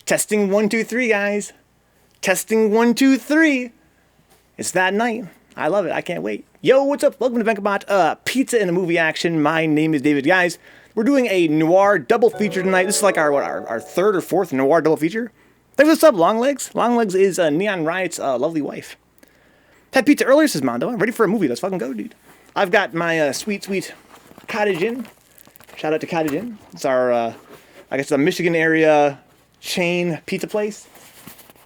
Testing 1, 2, 3, guys. Testing 1, 2, 3. It's that night. I love it. I can't wait. Yo, what's up? Welcome to Vencabot, pizza and a movie action. My name is David. Guys, we're doing a noir double feature tonight. This is like our third or fourth noir double feature. Thanks for the sub, Longlegs. Longlegs is Neon Riot's lovely wife. Had pizza earlier, says Mondo. I'm ready for a movie. Let's fucking go, dude. I've got my sweet, sweet Cottage Inn. Shout out to Cottage Inn. It's our, I guess, the Michigan area chain pizza place.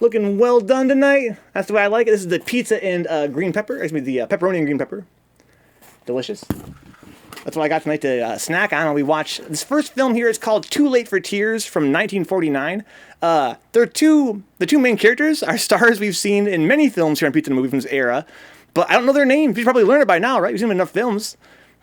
Looking well done tonight. That's the way I like it. This is the pizza and green pepper. Excuse me, the pepperoni and green pepper. Delicious. That's what I got tonight to snack on while we watch. This first film here is called Too Late for Tears from 1949. The two main characters are stars we've seen in many films here on Pizza and Movie from this era, but I don't know their names. You probably learned it by now, right? You've seen enough films.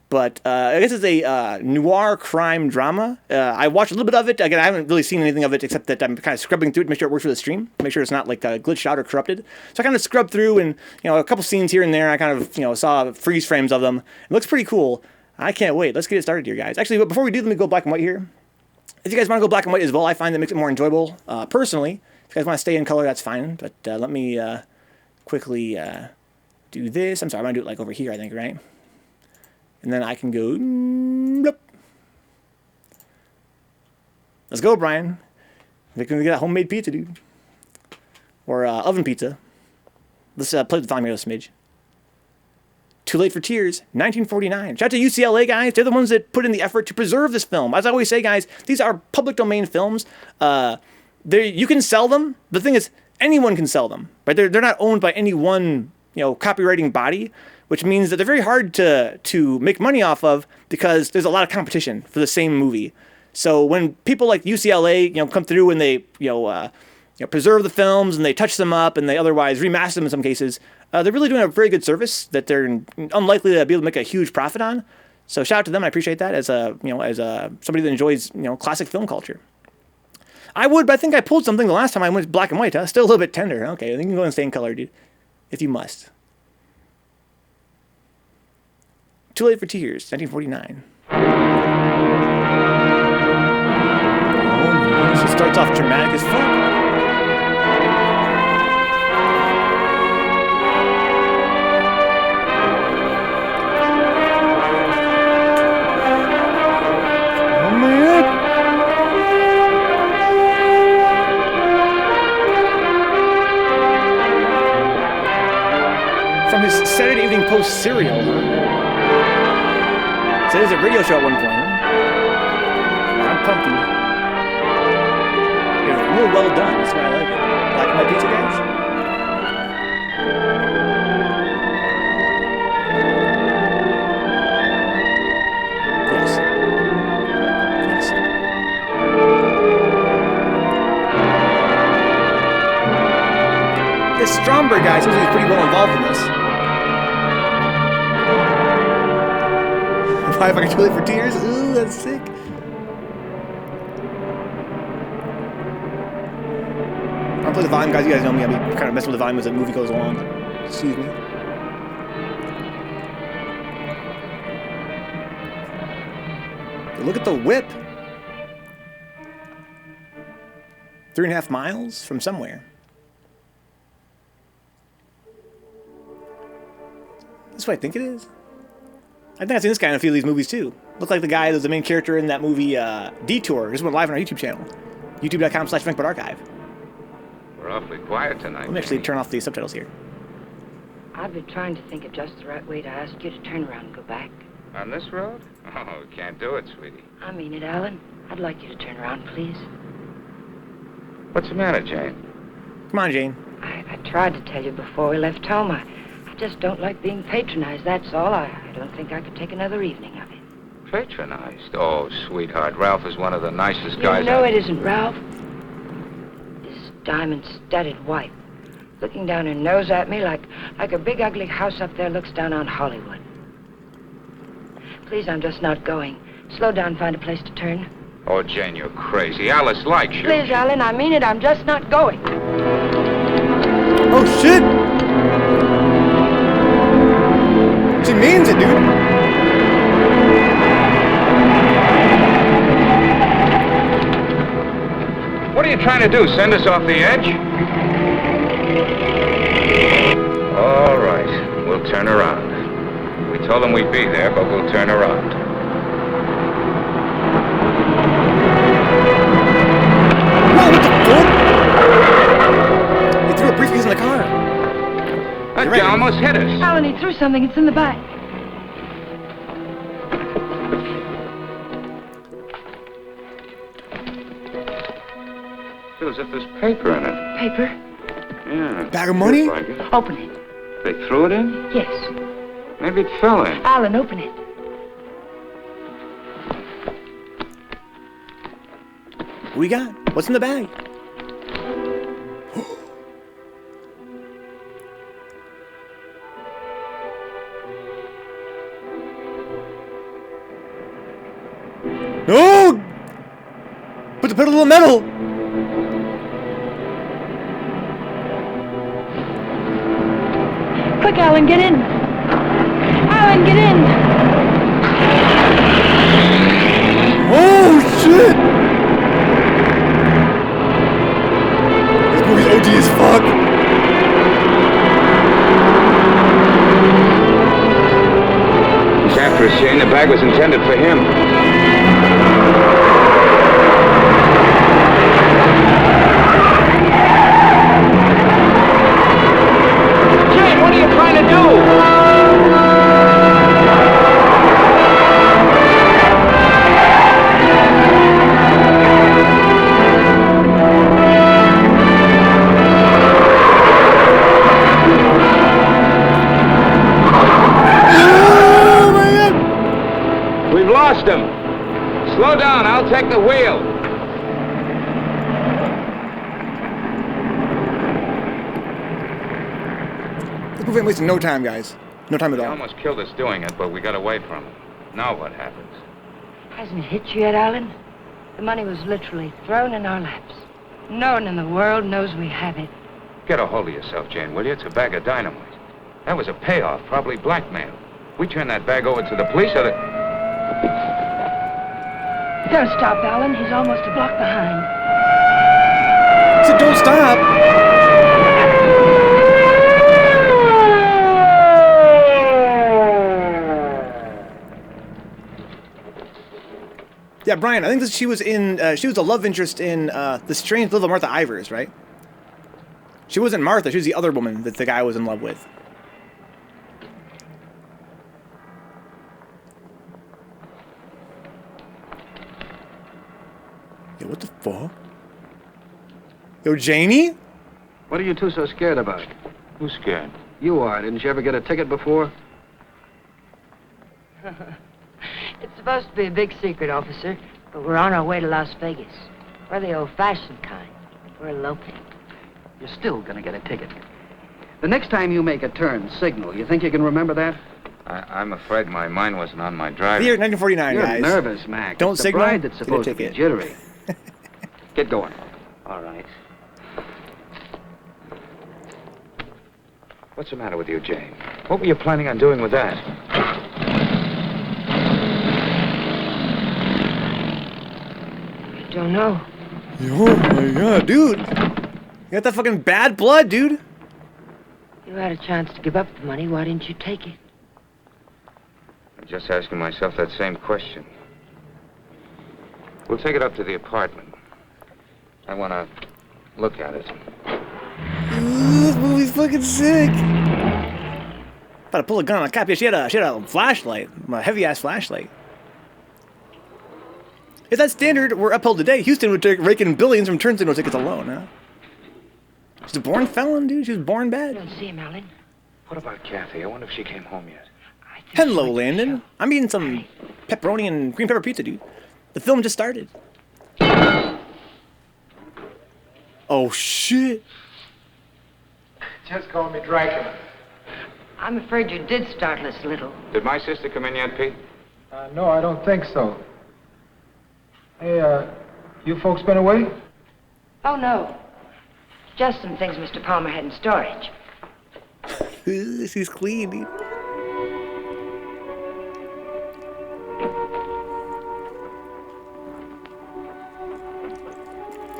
But I guess it's a noir crime drama. I watched a little bit of it. Again, I haven't really seen anything of it except that I'm kind of scrubbing through it to make sure it works for the stream, make sure it's not like glitched out or corrupted. So I kind of scrubbed through, and a couple scenes here and there. I kind of saw freeze frames of them. It looks pretty cool. I can't wait. Let's get it started here, guys. Actually, but before we do, let me go black and white here. If you guys want to go black and white as well, I find that makes it more enjoyable. Personally, if you guys want to stay in color, that's fine. But let me quickly do this. I'm sorry, I'm gonna do it like over here, I think, right? And then I can go, bloop. Let's go, Brian. We're going to get a homemade pizza, dude. Or oven pizza. Let's play the volume here a smidge. Too Late for Tears, 1949. Shout out to UCLA, guys. They're the ones that put in the effort to preserve this film. As I always say, guys, these are public domain films. You can sell them. The thing is, anyone can sell them. Right? They're not owned by any one copywriting body, which means that they're very hard to make money off of because there's a lot of competition for the same movie. So when people like UCLA, come through and they, preserve the films and they touch them up and they otherwise remaster them in some cases, they're really doing a very good service that they're unlikely to be able to make a huge profit on. So shout out to them. I appreciate that as somebody that enjoys, classic film culture. But I think I pulled something the last time I went black and white. Huh? Still a little bit tender. Okay, I think you can go and stay in color, dude, if you must. Too Late for Tears, 1949. Oh, she starts off dramatic as fuck. Oh my God. From his Saturday Evening Post serial. So there's a radio show at one point. I'm pumped. It's real well done. That's why I like it. Black and white pizza, guys. Yes. Yes. This Stromberg guy seems like he's pretty well involved in this. If I can Too Late for Tears? Ooh, that's sick. I'll play the volume, guys. You guys know me. I'll be kind of messing with the volume as the movie goes along. Excuse me. Look at the whip. 3.5 miles from somewhere. That's what I think it is. I think I've seen this guy in a few of these movies too. Looks like the guy that was the main character in that movie Detour. This went live on our YouTube channel. YouTube.com/VencabotArchive. We're awfully quiet tonight. Let me actually turn off the subtitles here. I've been trying to think of just the right way to ask you to turn around and go back. On this road? Oh, can't do it, sweetie. I mean it, Alan. I'd like you to turn around, please. What's the matter, Jane? Come on, Jane. I tried to tell you before we left home. I just don't like being patronized, that's all. I don't think I could take another evening of it. Patronized? Oh, sweetheart, Ralph is one of the nicest guys. You know it isn't Ralph. This diamond-studded wife, looking down her nose at me like a big ugly house up there looks down on Hollywood. Please, I'm just not going. Slow down, find a place to turn. Oh, Jane, you're crazy. Alice likes you. Please, Alan, I mean it. I'm just not going. Oh, shit! She means it, dude. What are you trying to do, send us off the edge? All right, we'll turn around. We told them we'd be there, but we'll turn around. Whoa, what the fuck? He threw a briefcase in the car. That guy almost hit us. Alan, he threw something. It's in the back. Feels as if there's paper in it. Paper? Yeah. Bag of money? Like it. Open it. They threw it in? Yes. Maybe it fell in. Alan, open it. What we got? What's in the bag? No! Put the pedal to the metal! Quick, Alan, get in. Alan, get in. Oh, shit! This movie's OD as fuck. He's after us, Shane. The bag was intended for him. Shane, what are you trying to do? We've lost him. Slow down, I'll take the wheel. This movie ain't wasting no time, guys. No time at He all. almost killed us doing it, but we got away from him. Now what happens? Hasn't it hit you yet, Alan? The money was literally thrown in our laps. No one in the world knows we have it. Get a hold of yourself, Jane, will you? It's a bag of dynamite. That was a payoff, probably blackmail. We turn that bag over to the police, or the... Don't stop, Alan. He's almost a block behind. I said, don't stop! Yeah, Brian, I think that she was a love interest in The Strange Little Martha Ivers, right? She wasn't Martha, she was the other woman that the guy was in love with. Yo, what the fuck? Yo, Janie? What are you two so scared about? Who's scared? You are. Didn't you ever get a ticket before? It's supposed to be a big secret, officer, but we're on our way to Las Vegas. We're the old-fashioned kind. We're eloping. You're still gonna get a ticket. The next time you make a turn, signal. You think you can remember that? I'm afraid my mind wasn't on my driver. Here, 1949, You're guys. nervous, Mac. Don't It's the signal, bride that's get a supposed to be ticket. jittery. Get going. All right. What's the matter with you, Jane? What were you planning on doing with that? I don't know. Oh my god, dude. You got that fucking bad blood, dude. You had a chance to give up the money. Why didn't you take it? I'm just asking myself that same question. We'll take it up to the apartment. I want to look at it. Ooh, this movie's fucking sick. About to pull a gun on a cop. Yeah, she had a flashlight, a heavy ass flashlight. If that standard were upheld today, Houston would rake in billions from turn signal tickets alone, huh? She's a born felon, dude. She was born I bad. don't see him, Alan. What about Kathy? I wonder if she came home yet. I think Hello, she went to Landon. show. I'm eating some pepperoni and green pepper pizza, dude. The film just started. Oh, shit. Just call me Dracula. I'm afraid you did startle us a little. Did my sister come in yet, Pete? No, I don't think so. Hey, you folks been away? Oh, no. Just some things Mr. Palmer had in storage. She's clean, dude.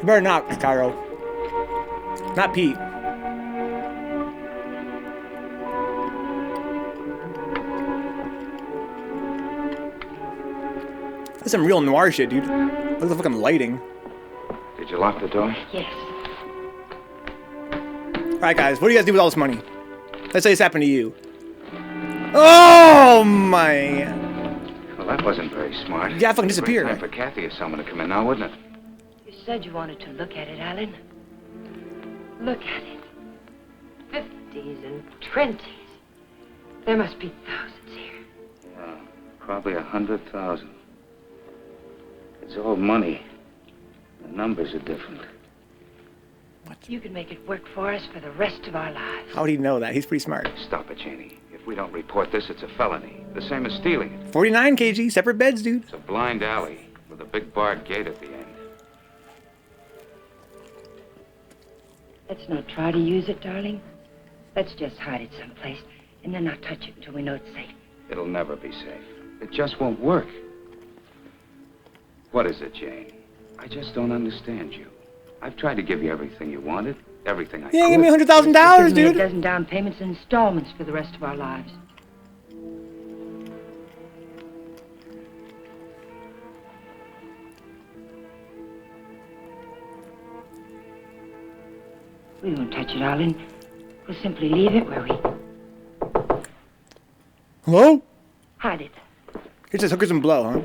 You better not, Cairo. Not Pete. That's some real noir shit, dude. Look at the fucking lighting. Did you lock the door? Yes. Alright, guys, what do you guys do with all this money? Let's say this happened to you. Oh, my. Well, that wasn't very smart. Yeah, fucking disappear. Great time for Kathy or someone to come in now, wouldn't it? You said you wanted to look at it, Alan. Look at it. 50s and 20s. There must be thousands here. Yeah, probably 100,000. It's all money. The numbers are different. You can make it work for us for the rest of our lives. How would he know that? He's pretty smart. Stop it, Janie. If we don't report this, it's a felony. The same as stealing it. 49 kg, separate beds, dude. It's a blind alley with a big barred gate at the end. Let's not try to use it, darling. Let's just hide it someplace and then not touch it until we know it's safe. It'll never be safe. It just won't work. What is it, Jane? I just don't understand you. I've tried to give you everything you wanted, everything I could. Yeah, give me $100,000, Give me dude. a dozen down payments and installments for the rest of our lives. We won't touch it, Alan. We'll simply leave it where we Hello? hide it. Here's just hookers and blow, huh?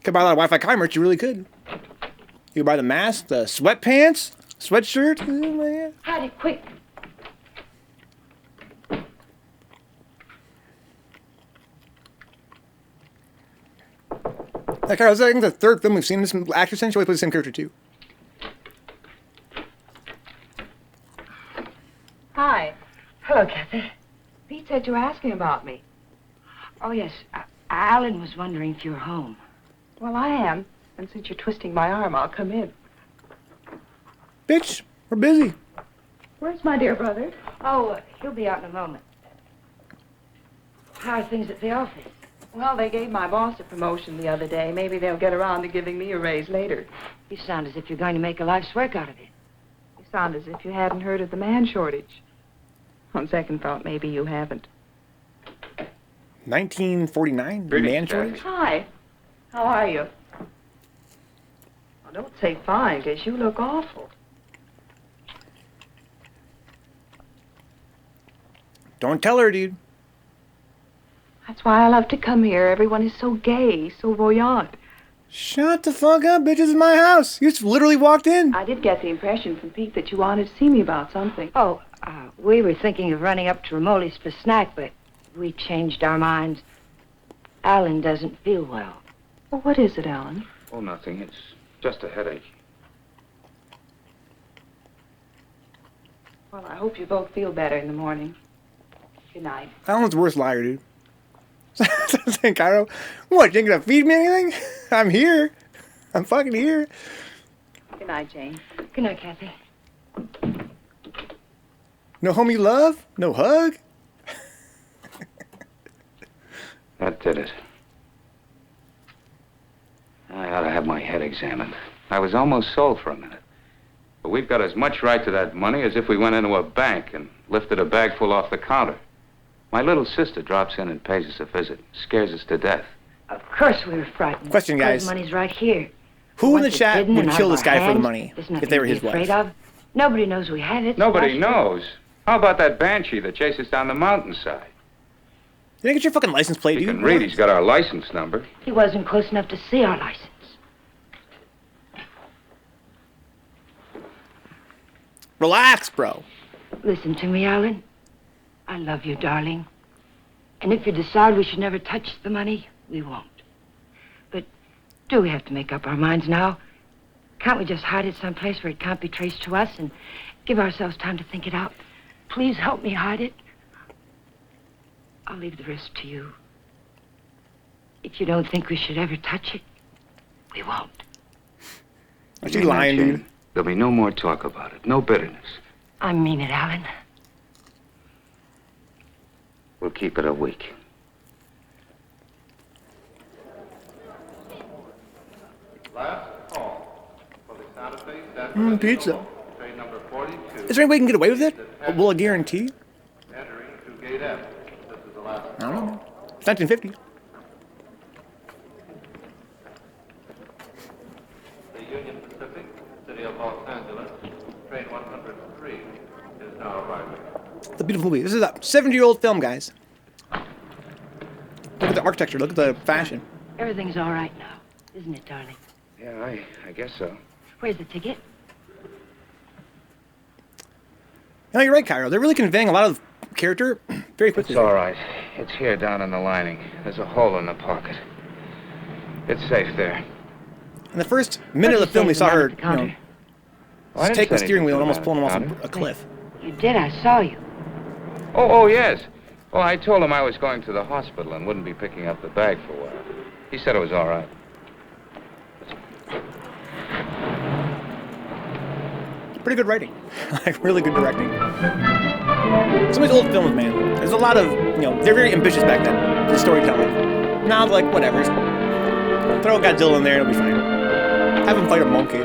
Could buy a lot of Wi-Fi Kai merch, you really could. You could buy the mask, the sweatpants, sweatshirt. Oh, man. Hide it quick. Like, I was, I think the third film we've seen this actress in, she always plays the same character, too. Hi. Hello, Kathy. Pete said you were asking about me. Oh, yes. Alan was wondering if you were home. Well, I am. And since you're twisting my arm, I'll come in. Bitch, we're busy. Where's my dear brother? Oh, he'll be out in a moment. How are things at the office? Well, they gave my boss a promotion the other day. Maybe they'll get around to giving me a raise later. You sound as if you're going to make a life's work out of it. You sound as if you hadn't heard of the man shortage. On second thought, maybe you haven't. 1949, Greetings, man Kathy. shortage. Hi. How are you? Well, don't say fine, because you look awful. Don't tell her, dude. That's why I love to come here. Everyone is so gay, so voyant. Shut the fuck up, bitch. This is my house. You just literally walked in. I did get the impression from Pete that you wanted to see me about something. Oh, we were thinking of running up to Ramoli's for snack, but we changed our minds. Alan doesn't feel well. Well, what is it, Alan? Oh, nothing. It's just a headache. Well, I hope you both feel better in the morning. Good night. Alan's the worst liar, dude. Saying, Cairo, what, you ain't gonna feed me anything? I'm here. I'm fucking here. Good night, Jane. Good night, Kathy. No homie love? No hug? That did it. I ought to have my head examined. I was almost sold for a minute. But we've got as much right to that money as if we went into a bank and lifted a bag full off the counter. My little sister drops in and pays us a visit. Scares us to death. Of course we were frightened. Question, guys. The money's right here. Who in Once the it's chat hidden would and out kill of this our guy for the hands, money there's if nothing they were to be his afraid wife? of. Nobody knows we have it. Nobody Why should- knows. How about that banshee that chases down the mountainside? You didn't get your fucking license plate, He dude. can read. He's got our license number. He wasn't close enough to see our license. Relax, bro. Listen to me, Alan. I love you, darling. And if you decide we should never touch the money, we won't. But do we have to make up our minds now? Can't we just hide it someplace where it can't be traced to us and give ourselves time to think it out? Please help me hide it. I'll leave the rest to you. If you don't think we should ever touch it, we won't. Is she lying, Jane, dude? There'll be no more talk about it. No bitterness. I mean it, Alan. We'll keep it a week. Last call for the Santa Fe Pizza. Is there any way we can get away with it? Will I guarantee? I don't know. It's 1950. The Union Pacific, City of Los Angeles, train 103 is now arriving. It's a beautiful movie. This is a 70-year-old film, guys. Look at the architecture. Look at the fashion. Everything's all right now, isn't it, darling? Yeah, I guess so. Where's the ticket? No, you're right, Cairo. They're really conveying a lot of character very quickly. It's all right. It's here down in the lining. There's a hole in the pocket. It's safe there. In the first minute of the film, we saw her, Well, I didn't take the say steering wheel and anything almost pulling him off about a cliff. You did, I saw you. Oh, yes. Well, I told him I was going to the hospital and wouldn't be picking up the bag for a while. He said it was all right. Pretty good writing. Like, really good directing. Some of these old films, man, there's a lot of, they're very ambitious back then, the storytelling. Now, like, whatever. Just throw Godzilla in there, it'll be fine. Have him fight a monkey.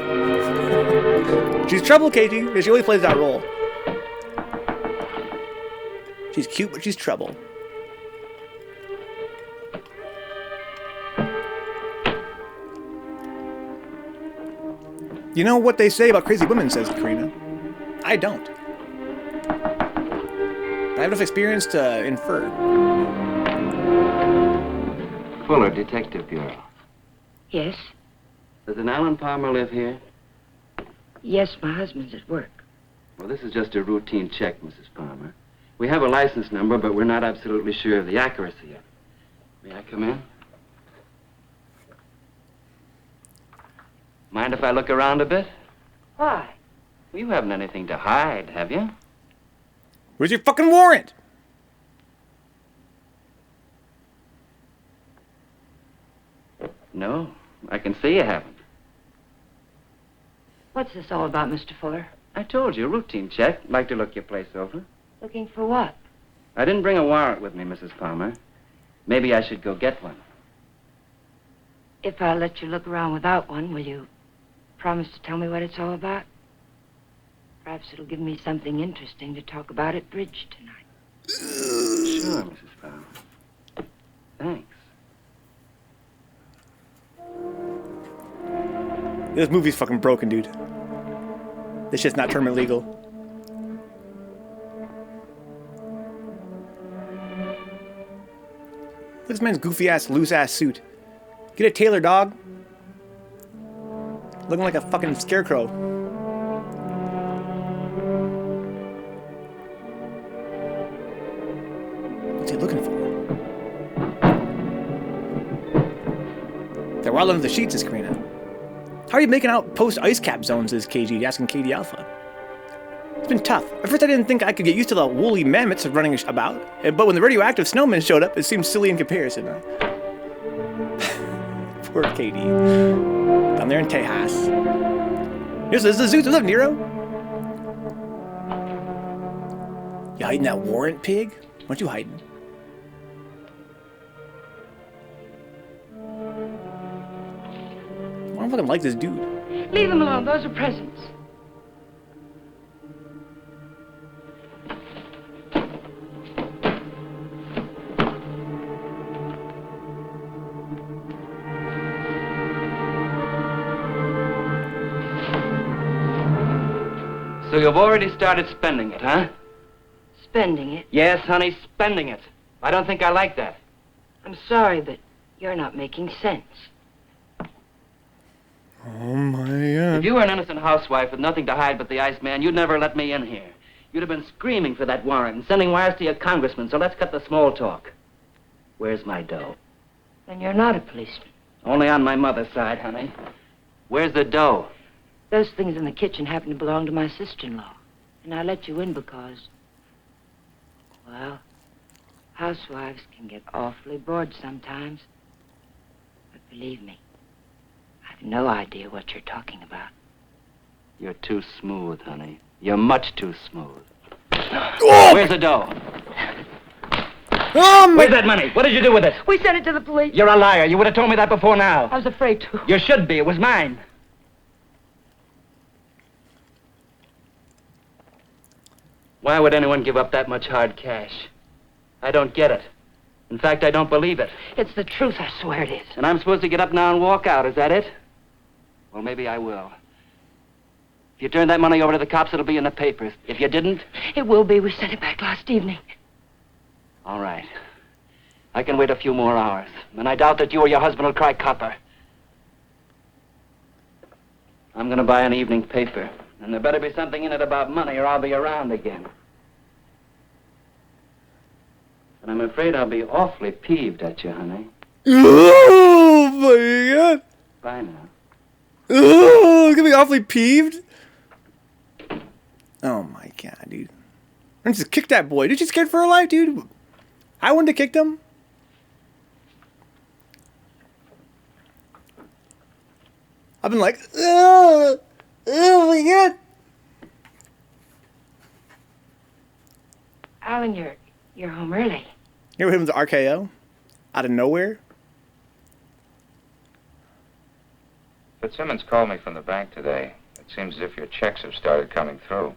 She's trouble, Katie, because she always plays that role. She's cute, but she's trouble. You know what they say about crazy women, says Karina. I don't. I have enough experience to infer. Fuller, Detective Bureau. Yes? Does an Alan Palmer live here? Yes, my husband's at work. Well, this is just a routine check, Mrs. Palmer. We have a license number, but we're not absolutely sure of the accuracy of it. May I come in? Mind if I look around a bit? Why? Well, you haven't anything to hide, have you? Where's your fucking warrant? No, I can see you haven't. What's this all about, Mr. Fuller? I told you, routine check. Like to look your place over. Looking for what? I didn't bring a warrant with me, Mrs. Palmer. Maybe I should go get one. If I let you look around without one, will you promise to tell me what it's all about? Perhaps it'll give me something interesting to talk about at bridge tonight. Sure, Mrs. Palmer. Thanks. This movie's fucking broken, dude. This shit's not term illegal. Look at this man's goofy-ass, loose-ass suit. Get a tailor, dog. Looking like a fucking scarecrow. What's he looking for? They're well under the sheets, is Karina. How are you making out post-ice cap zones, is KG, asking Katie Alpha. It's been tough. At first I didn't think I could get used to the woolly mammoths running about, but when the radioactive snowmen showed up, it seemed silly in comparison. Poor Katie. Down there in Tejas. Here's the Zeus. What's up, Nero? You hiding that warrant, pig? What you hiding? I don't fucking like this dude. Leave them alone. Those are presents. So you've already started spending it, huh? Spending it? Yes, honey, spending it. I don't think I like that. I'm sorry, but you're not making sense. Oh my God. If you were an innocent housewife with nothing to hide but the Iceman, you'd never let me in here. You'd have been screaming for that warrant and sending wires to your congressman, so let's cut the small talk. Where's my dough? Then you're not a policeman. Only on my mother's side, honey. Where's the dough? Those things in the kitchen happen to belong to my sister-in-law. And I let you in because, well, housewives can get awfully bored sometimes. But believe me, I've no idea what you're talking about. You're too smooth, honey. You're much too smooth. Oh! Where's the dough? Oh, Where's that money? What did you do with it? We sent it to the police. You're a liar. You would have told me that before now. I was afraid to. You should be. It was mine. Why would anyone give up that much hard cash? I don't get it. In fact, I don't believe it. It's the truth, I swear it is. And I'm supposed to get up now and walk out, is that it? Well, maybe I will. If you turn that money over to the cops, it'll be in the papers. If you didn't... It will be. We sent it back last evening. All right. I can wait a few more hours. And I doubt that you or your husband will cry copper. I'm going to buy an evening paper. And there better be something in it about money or I'll be around again. And I'm afraid I'll be awfully peeved at you, honey. Oh, my God. Bye now. Oh, gonna be awfully peeved. Oh, my God, dude. I just kick that boy. Dude, she's scared for her life, dude. I wouldn't have kicked him. I've been like, oh my God. Alan, you're home early. You ever hit him with the RKO? Out of nowhere? Fitzsimmons called me from the bank today. It seems as if your checks have started coming through.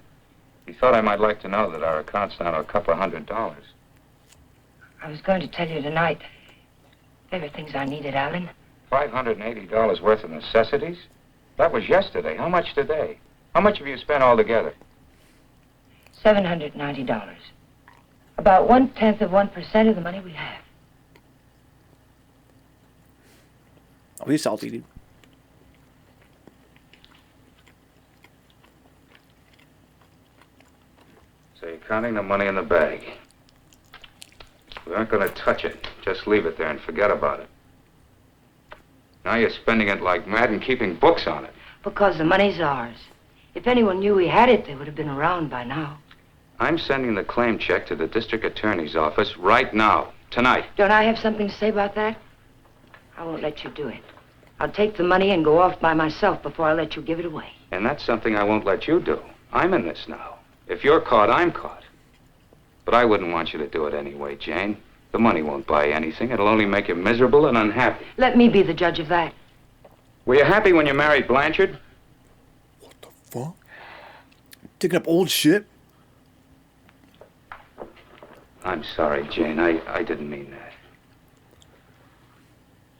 He thought I might like to know that our account's down to a couple of $100. I was going to tell you tonight. There were things I needed, Alan. $580 worth of necessities? That was yesterday. How much today? How much have you spent altogether? $790. About 0.1% of the money we have. Oh, he's salty, dude. So you're counting the money in the bag. We aren't going to touch it. Just leave it there and forget about it. Now you're spending it like mad and keeping books on it. Because the money's ours. If anyone knew we had it, they would have been around by now. I'm sending the claim check to the district attorney's office right now, tonight. Don't I have something to say about that? I won't let you do it. I'll take the money and go off by myself before I let you give it away. And that's something I won't let you do. I'm in this now. If you're caught, I'm caught. But I wouldn't want you to do it anyway, Jane. The money won't buy anything. It'll only make you miserable and unhappy. Let me be the judge of that. Were you happy when you married Blanchard? What the fuck? Digging up old shit? I'm sorry, Jane. I didn't mean that.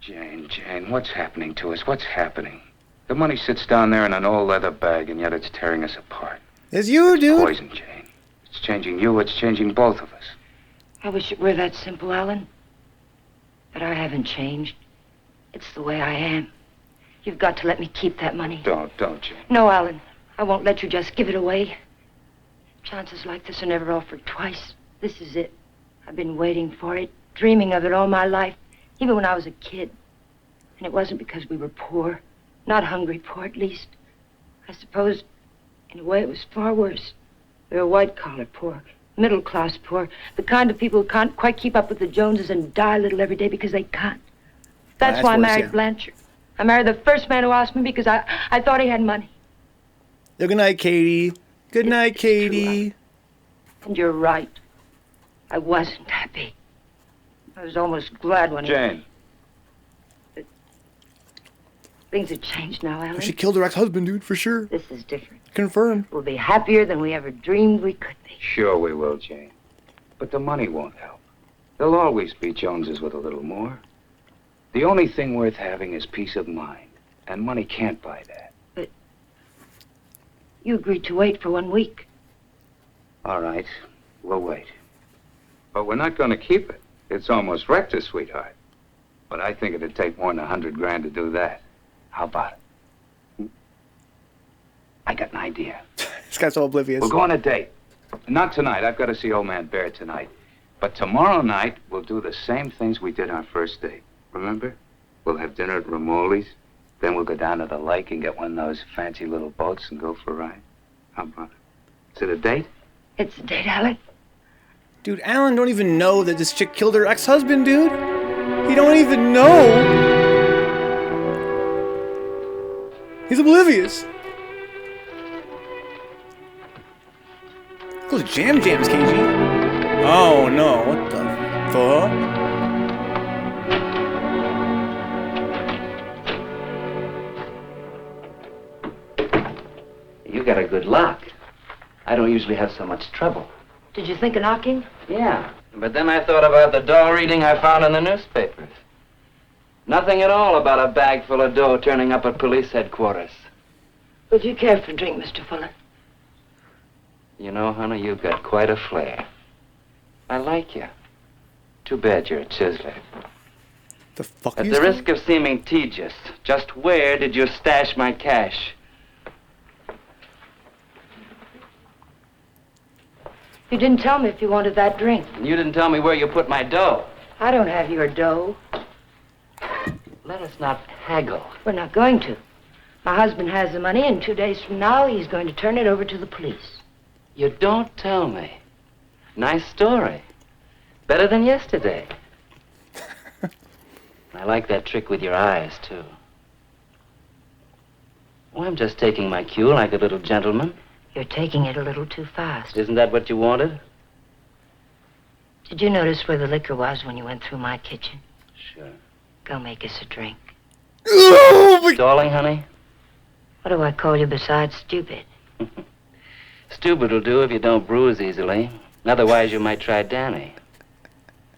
Jane, what's happening to us? What's happening? The money sits down there in an old leather bag, and yet it's tearing us apart. It's you, dude. Poison, Jane. It's changing you. It's changing both of us. I wish it were that simple, Alan. But I haven't changed. It's the way I am. You've got to let me keep that money. Don't, Jane. No, Alan. I won't let you just give it away. Chances like this are never offered twice. This is it. I've been waiting for it, dreaming of it all my life, even when I was a kid. And it wasn't because we were poor. Not hungry poor, at least. I suppose, in a way, it was far worse. We were white-collar poor, middle-class poor, the kind of people who can't quite keep up with the Joneses and die a little every day because they can't. That's why I worse, married yeah. Blanchard. I married the first man who asked me because I thought he had money. Good night, Katie. Good night, It's true, Katie. And you're right. I wasn't happy. I was almost glad when Jane. Things have changed now, Alan. She killed her ex-husband, dude, for sure. This is different. Confirmed. We'll be happier than we ever dreamed we could be. Sure we will, Jane. But the money won't help. There'll always be Joneses with a little more. The only thing worth having is peace of mind. And money can't buy that. But you agreed to wait for 1 week. All right, we'll wait. But we're not going to keep it. It's almost wrecked us, sweetheart. But I think it'd take more than $100,000 to do that. How about it? I got an idea. This guy's so oblivious. We'll go on a date. Not tonight. I've got to see Old Man Bear tonight. But tomorrow night, we'll do the same things we did our first date. Remember? We'll have dinner at Ramoli's. Then we'll go down to the lake and get one of those fancy little boats and go for a ride. How about it? Is it a date? It's a date, Alan. Dude, Alan don't even know that this chick killed her ex-husband, dude. He don't even know. He's oblivious. Those jams, KG. Oh no, what the fuck? You got a good lock. I don't usually have so much trouble. Did you think of knocking? Yeah, but then I thought about the dough reading I found in the newspapers. Nothing at all about a bag full of dough turning up at police headquarters. Would you care for a drink, Mr. Fuller? You know, honey, you've got quite a flair. I like you. Too bad you're a chiseler. The fuck are At you the saying? risk of seeming tedious, just where did you stash my cash? You didn't tell me if you wanted that drink. And you didn't tell me where you put my dough. I don't have your dough. Let us not haggle. We're not going to. My husband has the money, and 2 days from now, he's going to turn it over to the police. You don't tell me. Nice story. Better than yesterday. I like that trick with your eyes, too. Oh, I'm just taking my cue like a little gentleman. You're taking it a little too fast. Isn't that what you wanted? Did you notice where the liquor was when you went through my kitchen? Sure. Go make us a drink. Oh, my... Stalling, honey? What do I call you besides stupid? Stupid will do if you don't bruise easily. Otherwise, you might try Danny.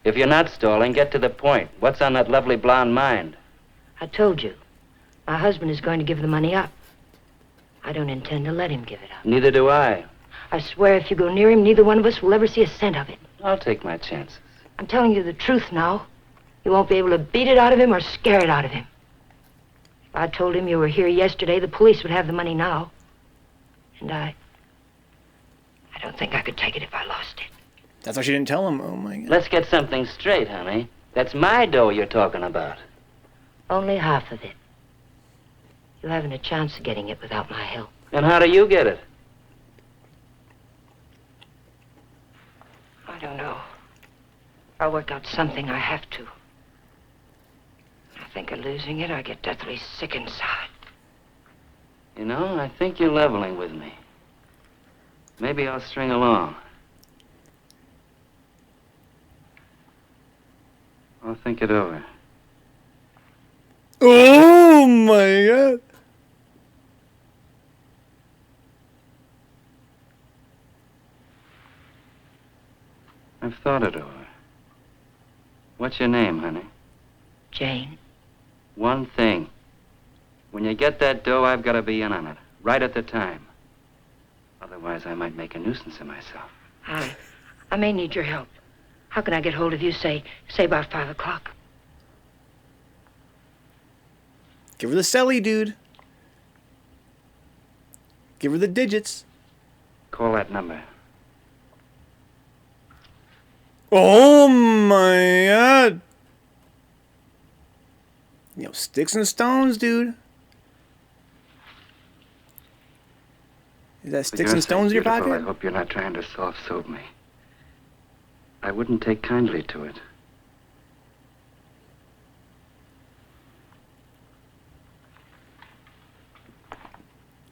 If you're not stalling, get to the point. What's on that lovely blonde mind? I told you. My husband is going to give the money up. I don't intend to let him give it up. Neither do I. I swear if you go near him, neither one of us will ever see a cent of it. I'll take my chances. I'm telling you the truth now. You won't be able to beat it out of him or scare it out of him. If I told him you were here yesterday, the police would have the money now. And I don't think I could take it if I lost it. That's why she didn't tell him. Oh, my God. Let's get something straight, honey. That's my dough you're talking about. Only half of it. You haven't a chance of getting it without my help. And how do you get it? I don't know. I'll work out something. I have to. I think of losing it, I get deathly sick inside. You know, I think you're leveling with me. Maybe I'll string along. I'll think it over. Oh, my God. I've thought it over. What's your name, honey? Jane, One thing. When you get that dough, I've got to be in on it, right at the time. Otherwise, I might make a nuisance of myself. I may need your help. How can I get hold of you, say about 5 o'clock? Give her the celly, dude. Give her the digits. Call that number. Oh, my God. You know, sticks and stones, dude. Is that sticks and stones in your Beautiful, pocket? I hope you're not trying to soft-soap me. I wouldn't take kindly to it.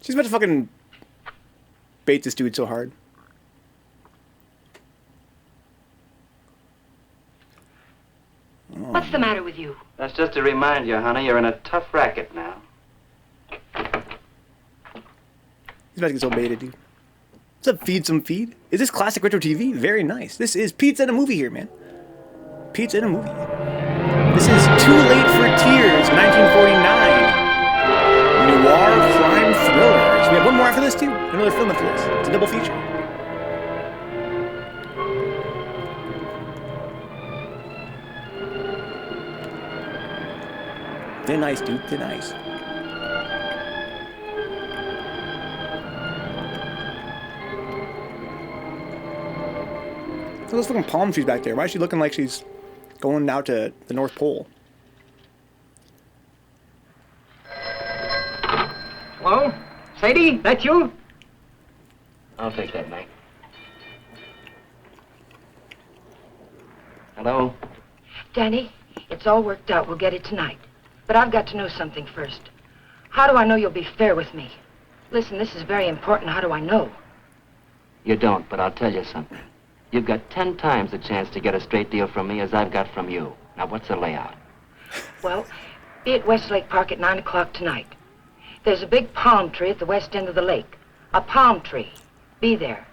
She's about to fucking bait this dude so hard. What's the matter with you? That's just to remind you, honey, you're in a tough racket now. He's about to get so baited, dude. What's up, Feed Some Feed? Is this classic retro TV? Very nice. This is Pizza in a Movie here, man. Pizza in a Movie. This is Too Late for Tears, 1949. Noir crime thriller. So we have one more after this, too. Another film after this. It's a double feature. They're nice, dude. They're nice. Look at those fucking palm trees back there. Why is she looking like she's going out to the North Pole? Hello? Sadie, that you? I'll take that, Mike. Hello? Danny, it's all worked out. We'll get it tonight. But I've got to know something first. How do I know you'll be fair with me? Listen, this is very important. How do I know? You don't, but I'll tell you something. You've got 10 times the chance to get a straight deal from me as I've got from you. Now, what's the layout? Well, be at Westlake Park at 9 o'clock tonight. There's a big palm tree at the west end of the lake. A palm tree. Be there.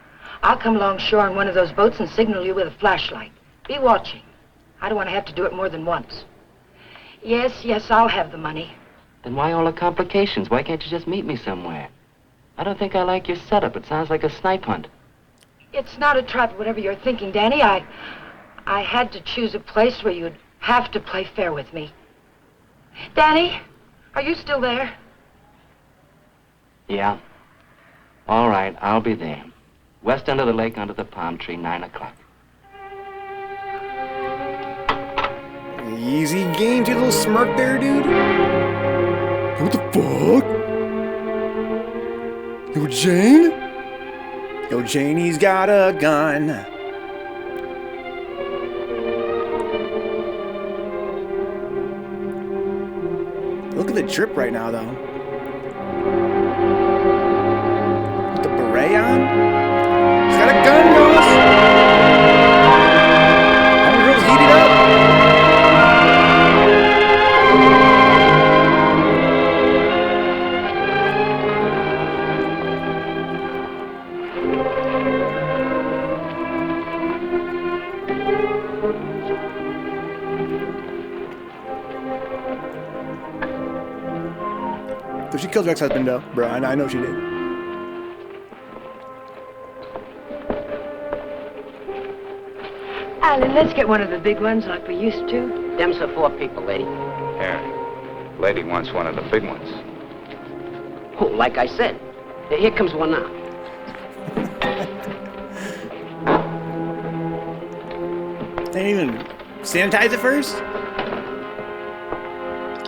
I'll come along shore on one of those boats and signal you with a flashlight. Be watching. I don't want to have to do it more than once. Yes, I'll have the money. Then why all the complications? Why can't you just meet me somewhere? I don't think I like your setup. It sounds like a snipe hunt. It's not a trap, whatever you're thinking, Danny. I had to choose a place where you'd have to play fair with me. Danny, are you still there? Yeah. All right, I'll be there. West end of the lake under the palm tree, 9 o'clock. Easy game, you little smirk there, dude. What the fuck? Yo, Jane? Yo, Janie's got a gun. Look at the drip right now, though. With the beret on? He's got a gun, Ross! All the girls heated up. So she killed her ex-husband, though, bro. I know she did. Alan, let's get one of the big ones like we used to. Them's for 4 people, lady. Here. Lady wants one of the big ones. Oh, like I said. Here comes one now. They didn't even sanitize it first?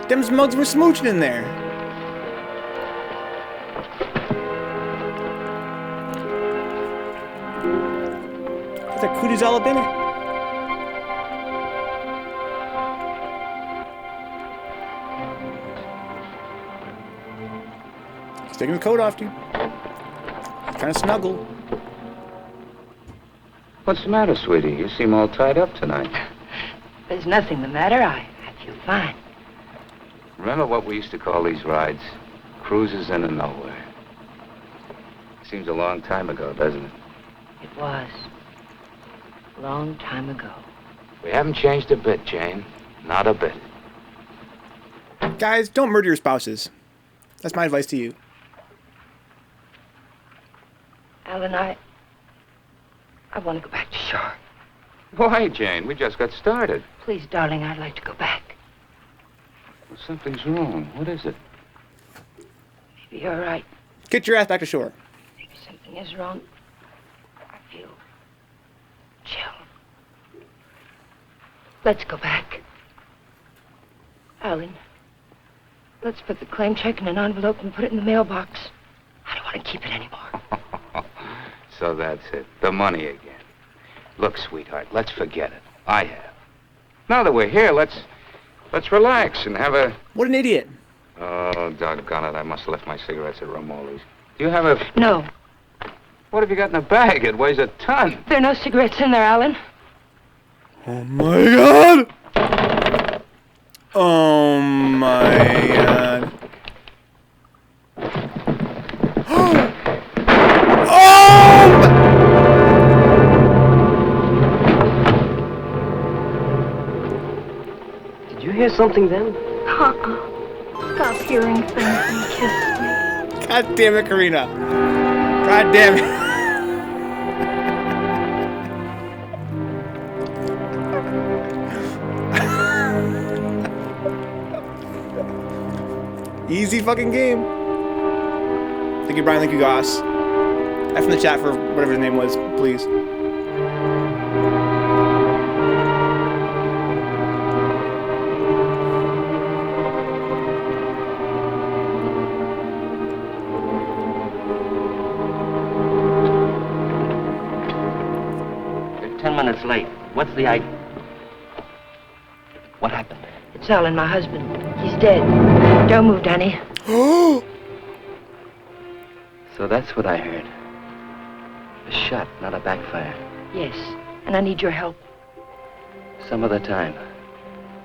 Them mugs were smooching in there. Got their cooties all up in it. He's taking the coat off, dude. Kind of snuggle. What's the matter, sweetie? You seem all tied up tonight. There's nothing the matter. I feel fine. Remember what we used to call these rides? Cruises into nowhere. Seems a long time ago, doesn't it? It was. A long time ago. We haven't changed a bit, Jane. Not a bit. Guys, don't murder your spouses. That's my advice to you. Alan, I want to go back to shore. Why, Jane? We just got started. Please, darling, I'd like to go back. Well, something's wrong. What is it? Maybe you're right. Get your ass back to shore. Maybe something is wrong. I feel chill. Let's go back. Alan, let's put the claim check in an envelope and put it in the mailbox. I don't want to keep it anymore. So that's it. The money again. Look, sweetheart, let's forget it. I have. Now that we're here, let's relax and have a... What an idiot. Oh, doggone it. I must have left my cigarettes at Romoli's. Do you have a... No. What have you got in the bag? It weighs a ton. There are no cigarettes in there, Alan. Oh my god! Oh my god. Oh! Did you hear something then? Stop hearing things and kiss me. God damn it, Karina. God damn it. Easy fucking game. Thank you, Brian. Thank you, Goss. F in the chat for whatever his name was, please. You're 10 minutes late. What's the idea? What happened? It's Alan, my husband. He's dead. Don't move, Danny. So that's what I heard. A shot, not a backfire. Yes, and I need your help. Some other time.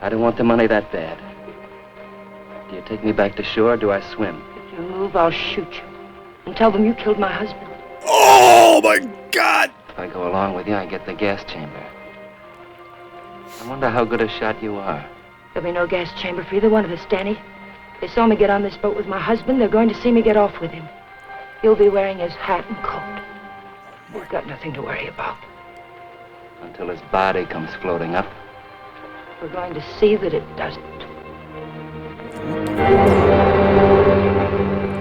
I don't want the money that bad. Do you take me back to shore or do I swim? If you move, I'll shoot you. And tell them you killed my husband. Oh my God! If I go along with you, I get the gas chamber. I wonder how good a shot you are. There'll be no gas chamber for either one of us, Danny. They saw me get on this boat with my husband. They're going to see me get off with him. He'll be wearing his hat and coat. We've got nothing to worry about. Until his body comes floating up. We're going to see that it doesn't.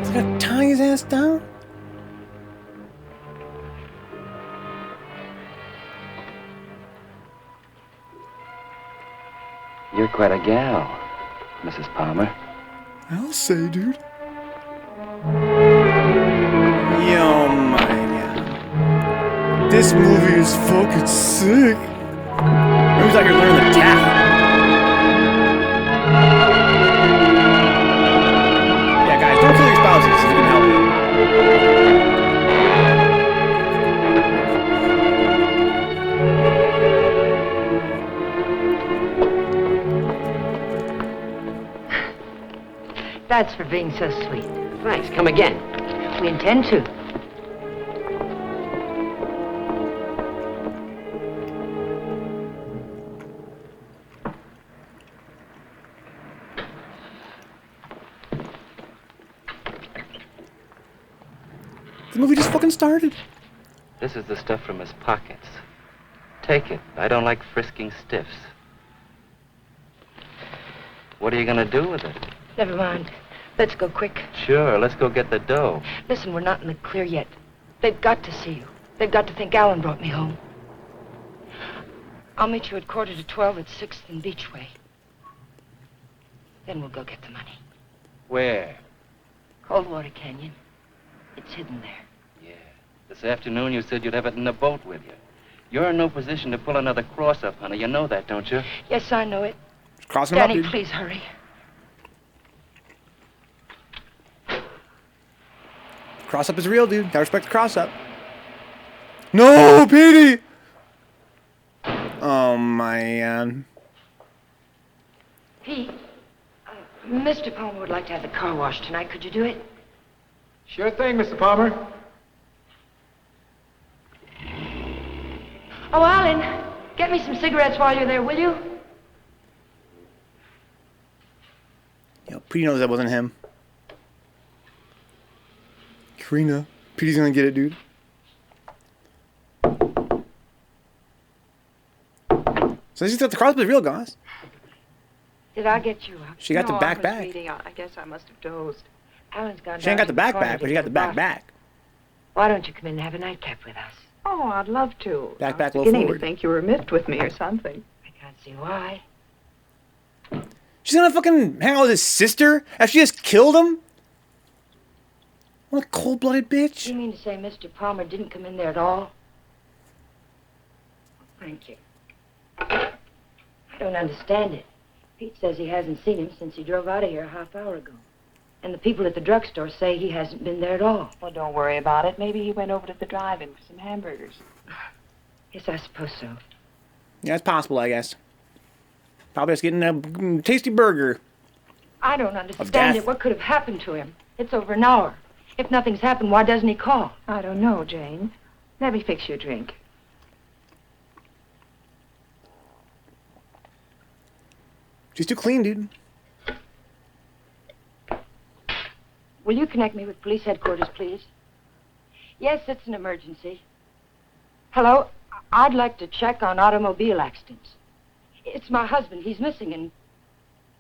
Is he gonna tie his ass down? You're quite a gal, Mrs. Palmer. I'll say, dude. Yo, man. This movie is fucking sick. It was like you're learning the tap. Yeah, guys, don't kill your spouses if you can help it. That's for being so sweet. Thanks. Come again. We intend to. The movie just fucking started. This is the stuff from his pockets. Take it. I don't like frisking stiffs. What are you gonna do with it? Never mind. Let's go quick. Sure, let's go get the dough. Listen, we're not in the clear yet. They've got to see you. They've got to think Alan brought me home. I'll meet you at 11:45 at 6th and Beachway. Then we'll go get the money. Where? Coldwater Canyon. It's hidden there. Yeah. This afternoon you said you'd have it in the boat with you. You're in no position to pull another cross-up, honey. You know that, don't you? Yes, I know it. Cross him up, Danny, dude. please hurry. Cross up is real, dude. Gotta respect the cross up. No, Petey! Oh, man. Pete, Mr. Palmer would like to have the car washed tonight. Could you do it? Sure thing, Mr. Palmer. Oh, Alan, get me some cigarettes while you're there, will you? Yo, Petey knows that wasn't him. Karina. Petey's gonna get it, dude. So she thought the cross was real, guys. Did I get you up? She got the No, back I was back. reading. I guess I must have dozed. Alan's gone She ain't got down the to corner backpack, to but she get got the back bottle. back. Why don't you come in and have a nightcap with us? Oh, I'd love to. Back, I was low beginning forward. to think you were miffed with me or something. I can't see why. She's gonna fucking hang out with his sister after she just killed him? What a cold-blooded bitch. You mean to say Mr. Palmer didn't come in there at all? Thank you. I don't understand it. Pete says he hasn't seen him since he drove out of here a half hour ago. And the people at the drugstore say he hasn't been there at all. Well, don't worry about it. Maybe he went over to the drive-in for some hamburgers. Yes, I suppose so. Yeah, it's possible, I guess. Probably just getting a tasty burger. I don't death. understand it. What could have happened to him? It's over an hour. If nothing's happened, why doesn't he call? I don't know, Jane. Let me fix you a drink. She's too clean, dude. Will you connect me with police headquarters, please? Yes, it's an emergency. Hello? I'd like to check on automobile accidents. It's my husband. He's missing and...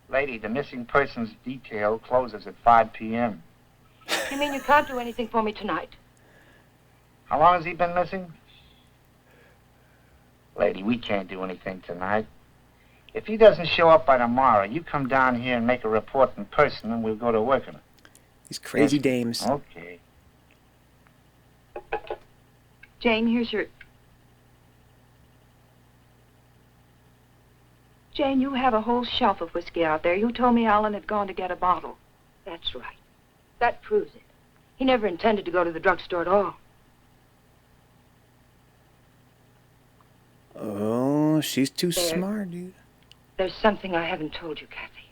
Lady, the missing persons detail closes at 5 p.m. You mean you can't do anything for me tonight? How long has he been missing? Lady, we can't do anything tonight. If he doesn't show up by tomorrow, you come down here and make a report in person, and we'll go to work on it. These crazy dames. Okay. Jane, here's your... Jane, you have a whole shelf of whiskey out there. You told me Alan had gone to get a bottle. That's right. That proves it. He never intended to go to the drugstore at all. Oh, she's too smart, dude. There's something I haven't told you, Kathy.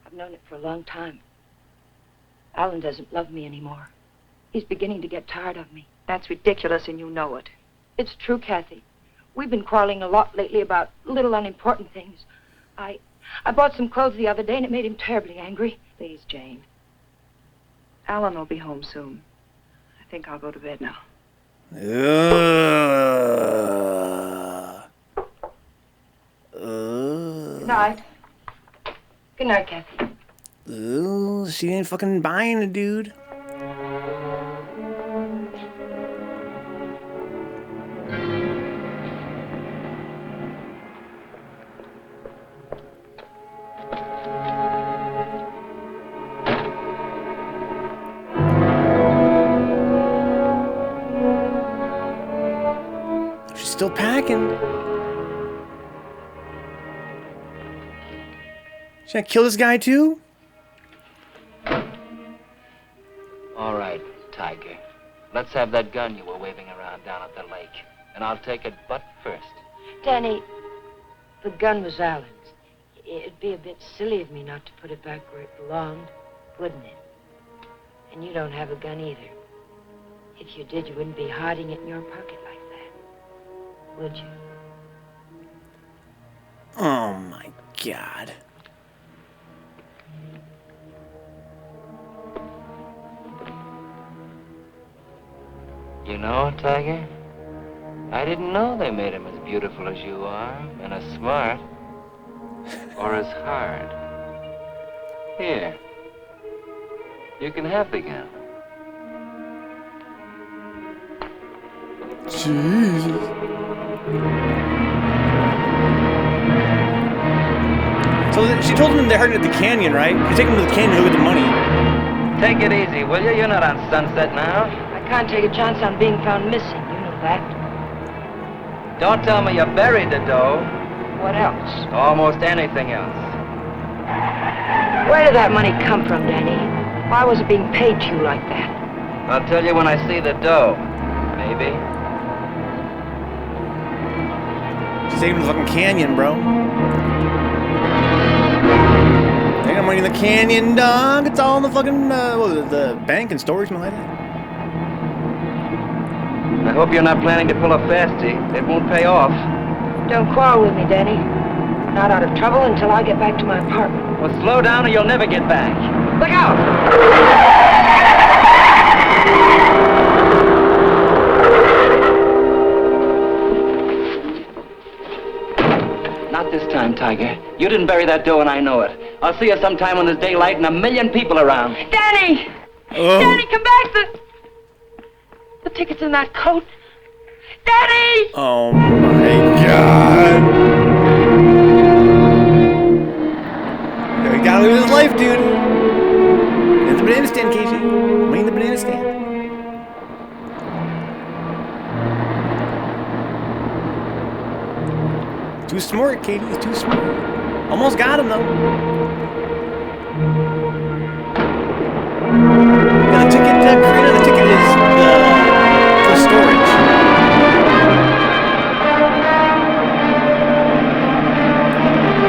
I've known it for a long time. Alan doesn't love me anymore. He's beginning to get tired of me. That's ridiculous, and you know it. It's true, Kathy. We've been quarreling a lot lately about little unimportant things. I bought some clothes the other day, and it made him terribly angry. Please, Jane. Alan will be home soon. I think I'll go to bed now. Good night. Good night, Kathy. Ooh, she ain't fucking buying it, dude. She's still packing. Should I kill this guy too? All right, Tiger. Let's have that gun you were waving around down at the lake. And I'll take it butt first. Danny, the gun was Alan's. It'd be a bit silly of me not to put it back where it belonged, wouldn't it? And you don't have a gun either. If you did, you wouldn't be hiding it in your pocket like that, would you? Oh my God. You know, Tiger, I didn't know they made him as beautiful as you are, and as smart, or as hard. Here, you can have the gun. Jesus. So she told him they're hurting at the canyon, right? You take him to the canyon to look at the money. Take it easy, will you? You're not on Sunset now. I can't take a chance on being found missing, you know that. Don't tell me you buried the dough. What else? Almost anything else. Where did that money come from, Danny? Why was it being paid to you like that? I'll tell you when I see the dough. Maybe. She's taking him to the fucking canyon, bro. Taking money in the canyon, dog. It's all in the fucking, what was it, the bank and storage, something like that. I hope you're not planning to pull a fastie. It won't pay off. Don't quarrel with me, Danny. I'm not out of trouble until I get back to my apartment. Well, slow down or you'll never get back. Look out! Not this time, Tiger. You didn't bury that dough and I know it. I'll see you sometime when there's daylight and a million people around. Danny! Oh. Danny, come back! The ticket's in that coat. Danny! Oh my God. Yo, you gotta live his life, dude. In the banana stand, Casey. Money in the banana stand. Too smart, Katie. He's too smart. Almost got him, though. Yeah, the ticket, Karina, the ticket is for storage.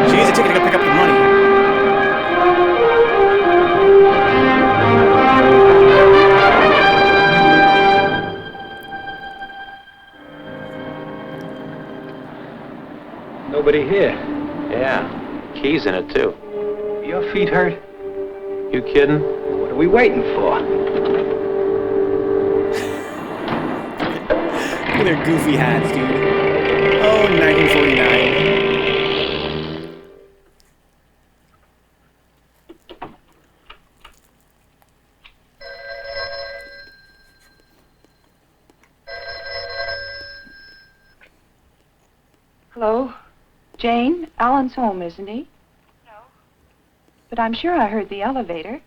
She needs a ticket to go pick up the money. Nobody here. Yeah, keys in it too. Your feet hurt? You kidding? What are we waiting for? Look at their goofy hats, dude. Oh, 1949. Hello? Jane, Alan's home, isn't he? No. But I'm sure I heard the elevator.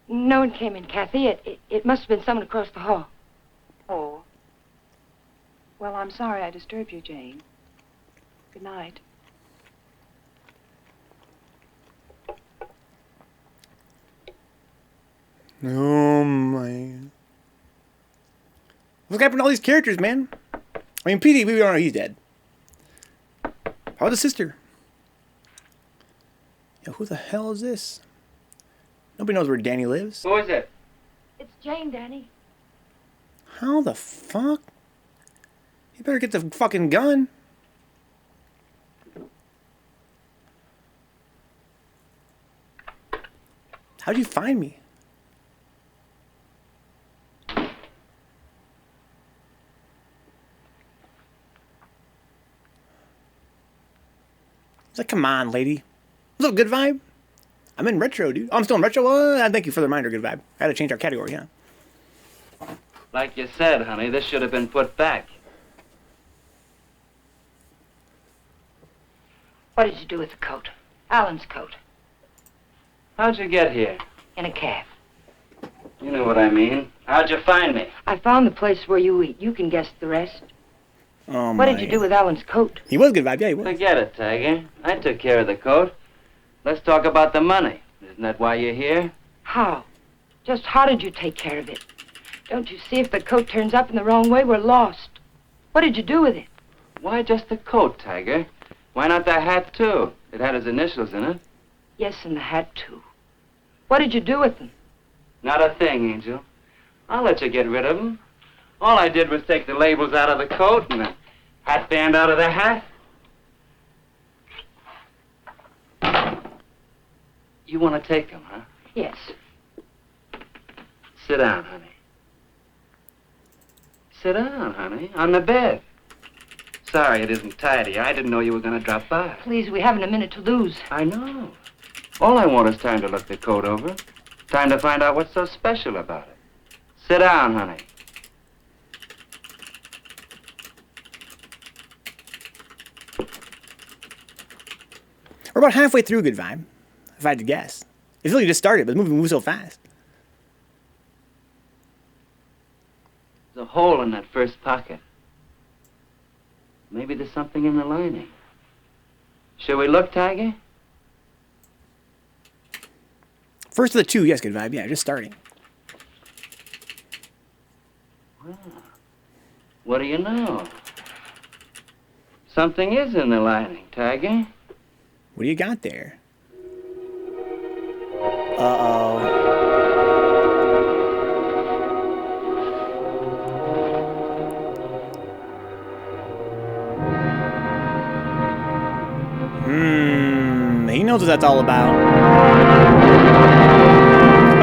No one came in, Kathy. It must have been someone across the hall. Oh. Well, I'm sorry I disturbed you, Jane. Good night. Oh my. What's happened to all these characters, man? I mean, PD, we don't know he's dead. How about the sister? Yo, who the hell is this? Nobody knows where Danny lives. Who is it? It's Jane, Danny. How the fuck? You better get the fucking gun. How'd you find me? It's like, come on, lady. Look, good vibe. I'm in retro, dude. Oh, I'm still in retro? Thank you for the reminder, good vibe. I had to change our category, yeah. Like you said, honey, this should have been put back. What did you do with the coat? Alan's coat. How'd you get here? In a cab. You know what I mean. How'd you find me? I found the place where you eat. You can guess the rest. Oh, what did you do with Alan's coat? He was good vibe, yeah, he was. Forget it, Tiger. I took care of the coat. Let's talk about the money. Isn't that why you're here? How? Just how did you take care of it? Don't you see if the coat turns up in the wrong way, we're lost. What did you do with it? Why just the coat, Tiger? Why not the hat, too? It had his initials in it. Yes, and the hat, too. What did you do with them? Not a thing, Angel. I'll let you get rid of them. All I did was take the labels out of the coat and the hat band out of the hat. You want to take them, huh? Yes. Sit down, honey. Sit down, honey, on the bed. Sorry it isn't tidy. I didn't know you were going to drop by. Please, we haven't a minute to lose. I know. All I want is time to look the coat over. Time to find out what's so special about it. Sit down, honey. We're about halfway through good vibe, if I had to guess. It's really just started, but the movie moves so fast. There's a hole in that first pocket. Maybe there's something in the lining. Shall we look, Tiger? First of the two, yes, good vibe. Yeah, just starting. Well, what do you know? Something is in the lining, Tiger. What do you got there? Uh-oh. He knows what that's all about.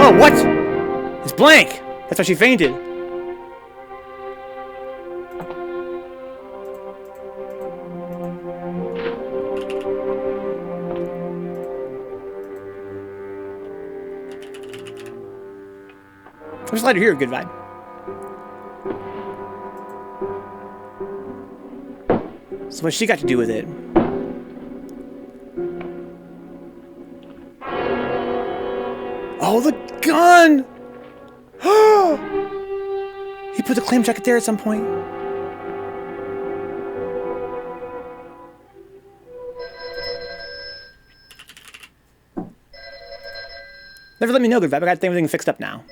Oh, what? It's blank. That's why she fainted. Just let her hear a good vibe. So what's she got to do with it? Oh, the gun! He put the clam jacket there at some point. Never let me know, good vibe. I got everything fixed up now.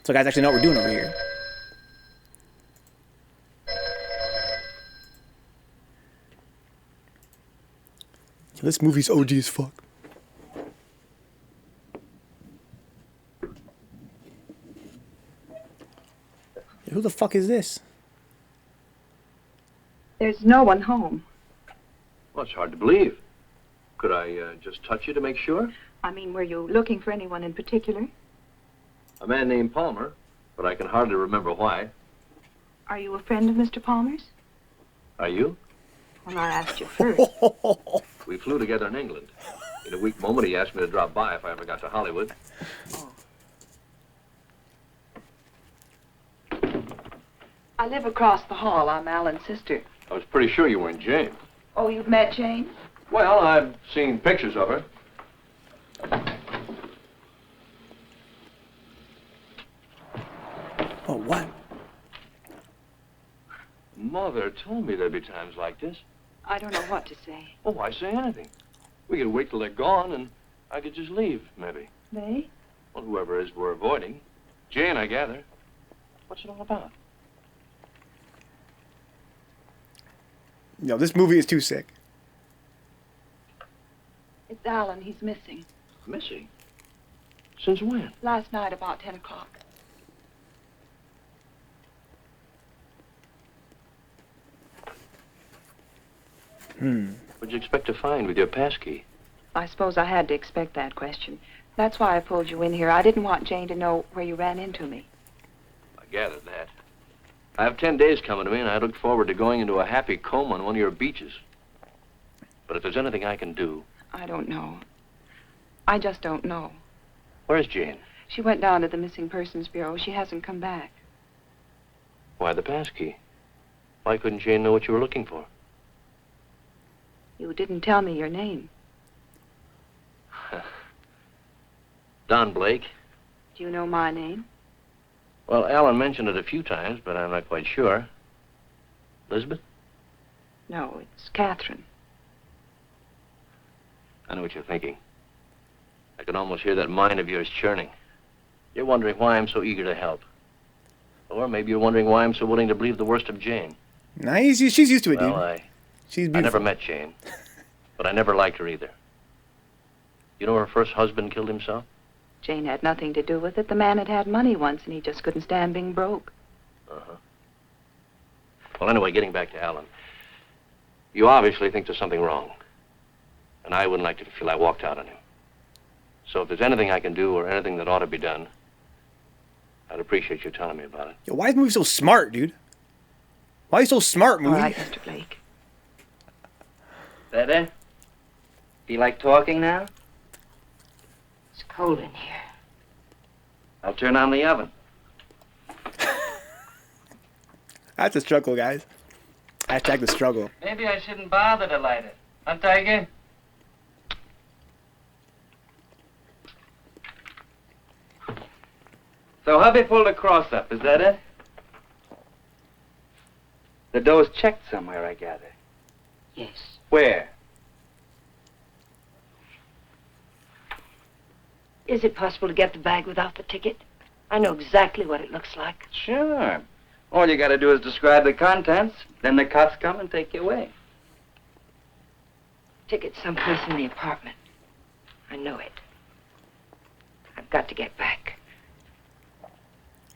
So guys actually know what we're doing over here. This movie's OG as fuck. Who the fuck is this? There's no one home. Well, it's hard to believe. Could I just touch you to make sure? I mean, were you looking for anyone in particular? A man named Palmer, but I can hardly remember why. Are you a friend of Mr. Palmer's? Are you? Well, I asked you first. We flew together in England. In a weak moment, he asked me to drop by if I ever got to Hollywood. Oh. I live across the hall. I'm Alan's sister. I was pretty sure you weren't Jane. Oh, you've met Jane? Well, I've seen pictures of her. Oh, what? Mother told me there'd be times like this. I don't know what to say. Oh, why say anything? We could wait till they're gone, and I could just leave, maybe. They? Well, whoever it is we're avoiding. Jane, I gather. What's it all about? No, this movie is too sick. It's Alan. He's missing. Missing? Since when? Last night about 10 o'clock. What'd you expect to find with your passkey? I suppose I had to expect that question. That's why I pulled you in here. I didn't want Jane to know where you ran into me. I gathered that. I have 10 days coming to me, and I look forward to going into a happy coma on one of your beaches. But if there's anything I can do... I don't know. I just don't know. Where's Jane? She went down to the Missing Persons Bureau. She hasn't come back. Why the passkey? Why couldn't Jane know what you were looking for? You didn't tell me your name. Don Blake. Do you know my name? Well, Alan mentioned it a few times, but I'm not quite sure. Elizabeth? No, it's Catherine. I know what you're thinking. I can almost hear that mind of yours churning. You're wondering why I'm so eager to help. Or maybe you're wondering why I'm so willing to believe the worst of Jane. Nice. She's used to it, dude. Well, She's I beautiful. never met Jane, but I never liked her either. You know her first husband killed himself? Jane had nothing to do with it. The man had money once, and he just couldn't stand being broke. Uh-huh. Well, anyway, getting back to Alan. You obviously think there's something wrong. And I wouldn't like to feel I walked out on him. So if there's anything I can do or anything that ought to be done, I'd appreciate you telling me about it. Yo, why is the movie so smart, dude? Why are you so smart, movie? All right, Mr. Blake. Better? Do you like talking now? It's cold in here. I'll turn on the oven. That's a struggle, guys. Hashtag the struggle. Maybe I shouldn't bother to light it. Huh, Tiger? So hubby pulled a cross up, is that it? The dough's checked somewhere, I gather. Yes. Where? Is it possible to get the bag without the ticket? I know exactly what it looks like. Sure. All you gotta do is describe the contents, then the cops come and take you away. Ticket's someplace in the apartment. I know it. I've got to get back.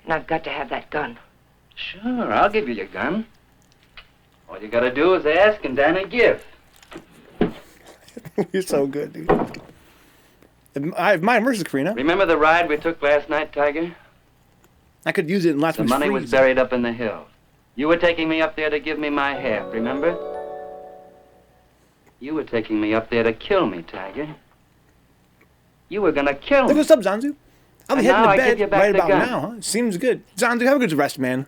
And I've got to have that gun. Sure, I'll give you your gun. All you gotta do is ask and Danny give. You're so good, dude. I have mine versus Karina. Remember the ride we took last night, Tiger? I could use it in last The week's money freeze. was buried up in the hill. You were taking me up there to give me my half, remember? You were taking me up there to kill me, Tiger. You were gonna kill me. Look what's up, Zanzu. I'll be And heading now to I give bed you back right the about gun. now, huh? Seems good. Zanzu, have a good rest, man.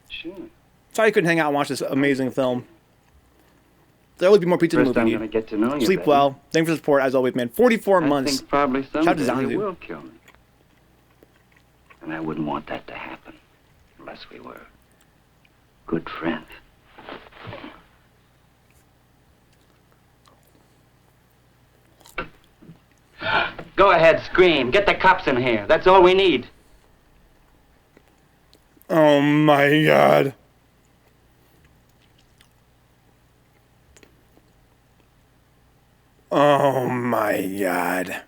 Sure. Sorry you couldn't hang out and watch this amazing film. There'll always be more pizza in the First movie. I'm gonna get to know you, Sleep baby. well. Thanks for the support, as always, man. 44 I months. think probably Shout out to someday you Zanzu. will kill me. And I wouldn't want that to happen unless we were good friends. Go ahead, scream. Get the cops in here. That's all we need. Oh my god. Oh my god.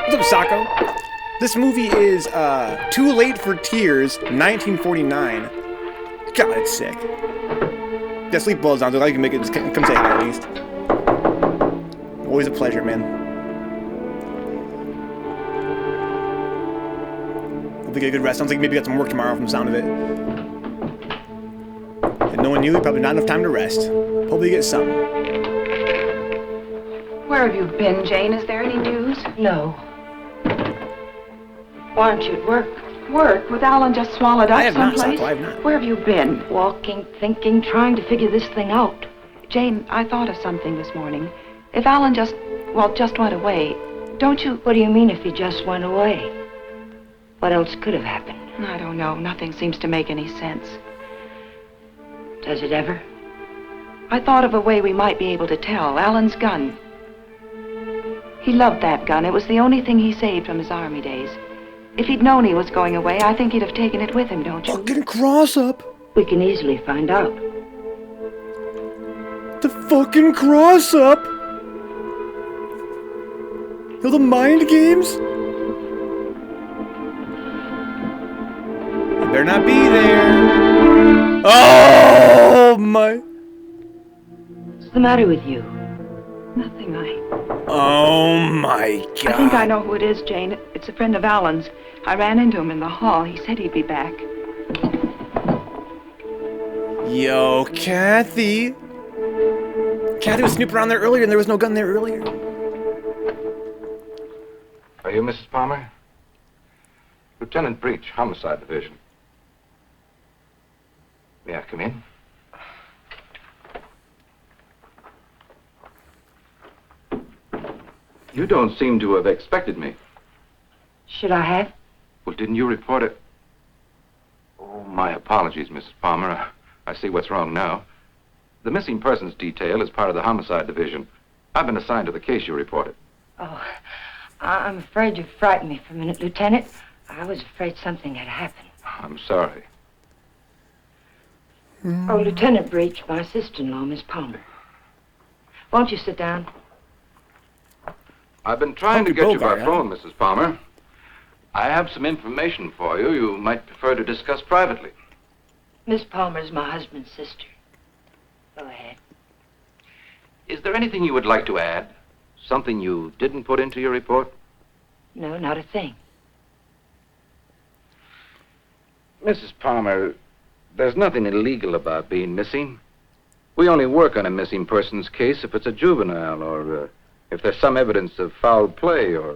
What's up, Sacco? This movie is Too Late for Tears, 1949. God, it's sick. Yeah, sleep well, Zonzo. I can make it. Just come say hi at least. Always a pleasure, man. Hope you get a good rest. Sounds like maybe you got some work tomorrow from the sound of it. And knowing you, probably not enough time to rest. Hopefully you get some. Where have you been, Jane? Is there any news? No. Why aren't you at work? Work? With Alan just swallowed up I have not, someplace? Sacco. I have not. Where have you been? Walking, thinking, trying to figure this thing out. Jane, I thought of something this morning. If Alan just went away, don't you... What do you mean if he just went away? What else could have happened? I don't know. Nothing seems to make any sense. Does it ever? I thought of a way we might be able to tell. Alan's gun. He loved that gun. It was the only thing he saved from his army days. If he'd known he was going away, I think he'd have taken it with him, don't you? Fucking cross up. We can easily find out. The fucking cross up. Yo, the mind games. better not be there. Oh my. What's the matter with you? Nothing, Oh my God. I think I know who it is, Jane. It's a friend of Alan's. I ran into him in the hall. He said he'd be back. Yo, Kathy. Kathy was snooping around there earlier and there was no gun there earlier. Are you Mrs. Palmer? Lieutenant Breach, Homicide Division. May I come in? You don't seem to have expected me. Should I have? Well, didn't you report it? Oh, my apologies, Mrs. Palmer. I see what's wrong now. The missing persons detail is part of the Homicide Division. I've been assigned to the case you reported. Oh, I'm afraid you frightened me for a minute, Lieutenant. I was afraid something had happened. I'm sorry. Oh, Lieutenant Breach, my sister-in-law, Miss Palmer. Won't you sit down? I've been trying to get you by Bogart, phone, Mrs. Palmer. I have some information for you you might prefer to discuss privately. Miss Palmer's my husband's sister. Go ahead. Is there anything you would like to add? Something you didn't put into your report? No, not a thing. Mrs. Palmer, there's nothing illegal about being missing. We only work on a missing persons case if it's a juvenile or if there's some evidence of foul play or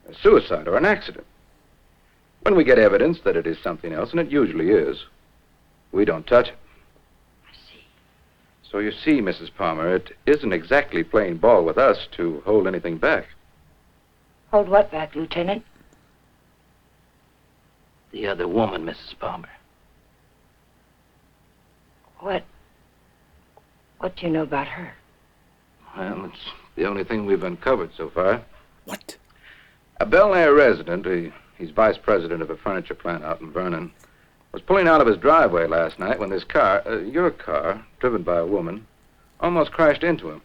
a suicide or an accident. When we get evidence that it is something else, and it usually is, we don't touch it. I see. So you see, Mrs. Palmer, it isn't exactly playing ball with us to hold anything back. Hold what back, Lieutenant? The other woman, Mrs. Palmer. What do you know about her? Well, it's the only thing we've uncovered so far. What? A Bel Air resident, he's vice president of a furniture plant out in Vernon, was pulling out of his driveway last night when this car, your car, driven by a woman, almost crashed into him.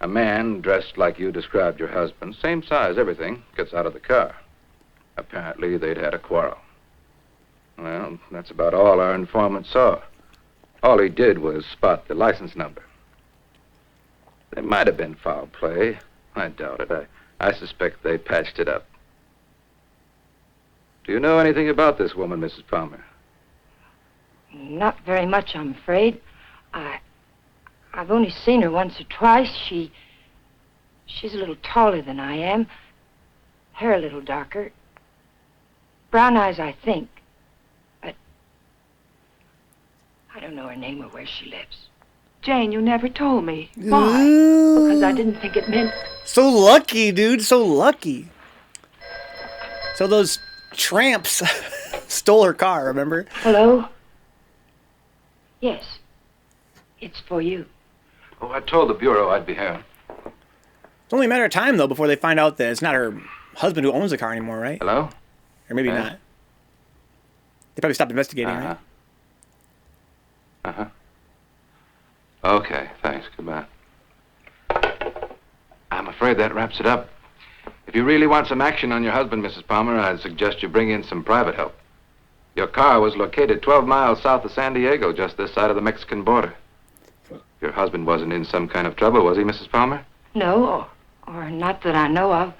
A man dressed like you described your husband, same size, everything, gets out of the car. Apparently, they'd had a quarrel. Well, that's about all our informant saw. All he did was spot the license number. There might have been foul play. I doubt it. I suspect they patched it up. Do you know anything about this woman, Mrs. Palmer? Not very much, I'm afraid. I've only seen her once or twice. She's a little taller than I am. Hair a little darker. Brown eyes, I think. But I don't know her name or where she lives. Jane, you never told me. Why? Ooh. Because I didn't think it meant... So lucky, dude. So lucky. So those tramps stole her car, remember? Hello? Yes. It's for you. Oh, I told the Bureau I'd be here. It's only a matter of time, though, before they find out that it's not her husband who owns the car anymore, right? Hello? Or maybe Yeah. not. They probably stopped investigating, Uh-huh. right? Uh-huh. Okay, thanks. Goodbye. I'm afraid that wraps it up. If you really want some action on your husband, Mrs. Palmer, I'd suggest you bring in some private help. Your car was located 12 miles south of San Diego, just this side of the Mexican border. Your husband wasn't in some kind of trouble, was he, Mrs. Palmer? No, or not that I know of.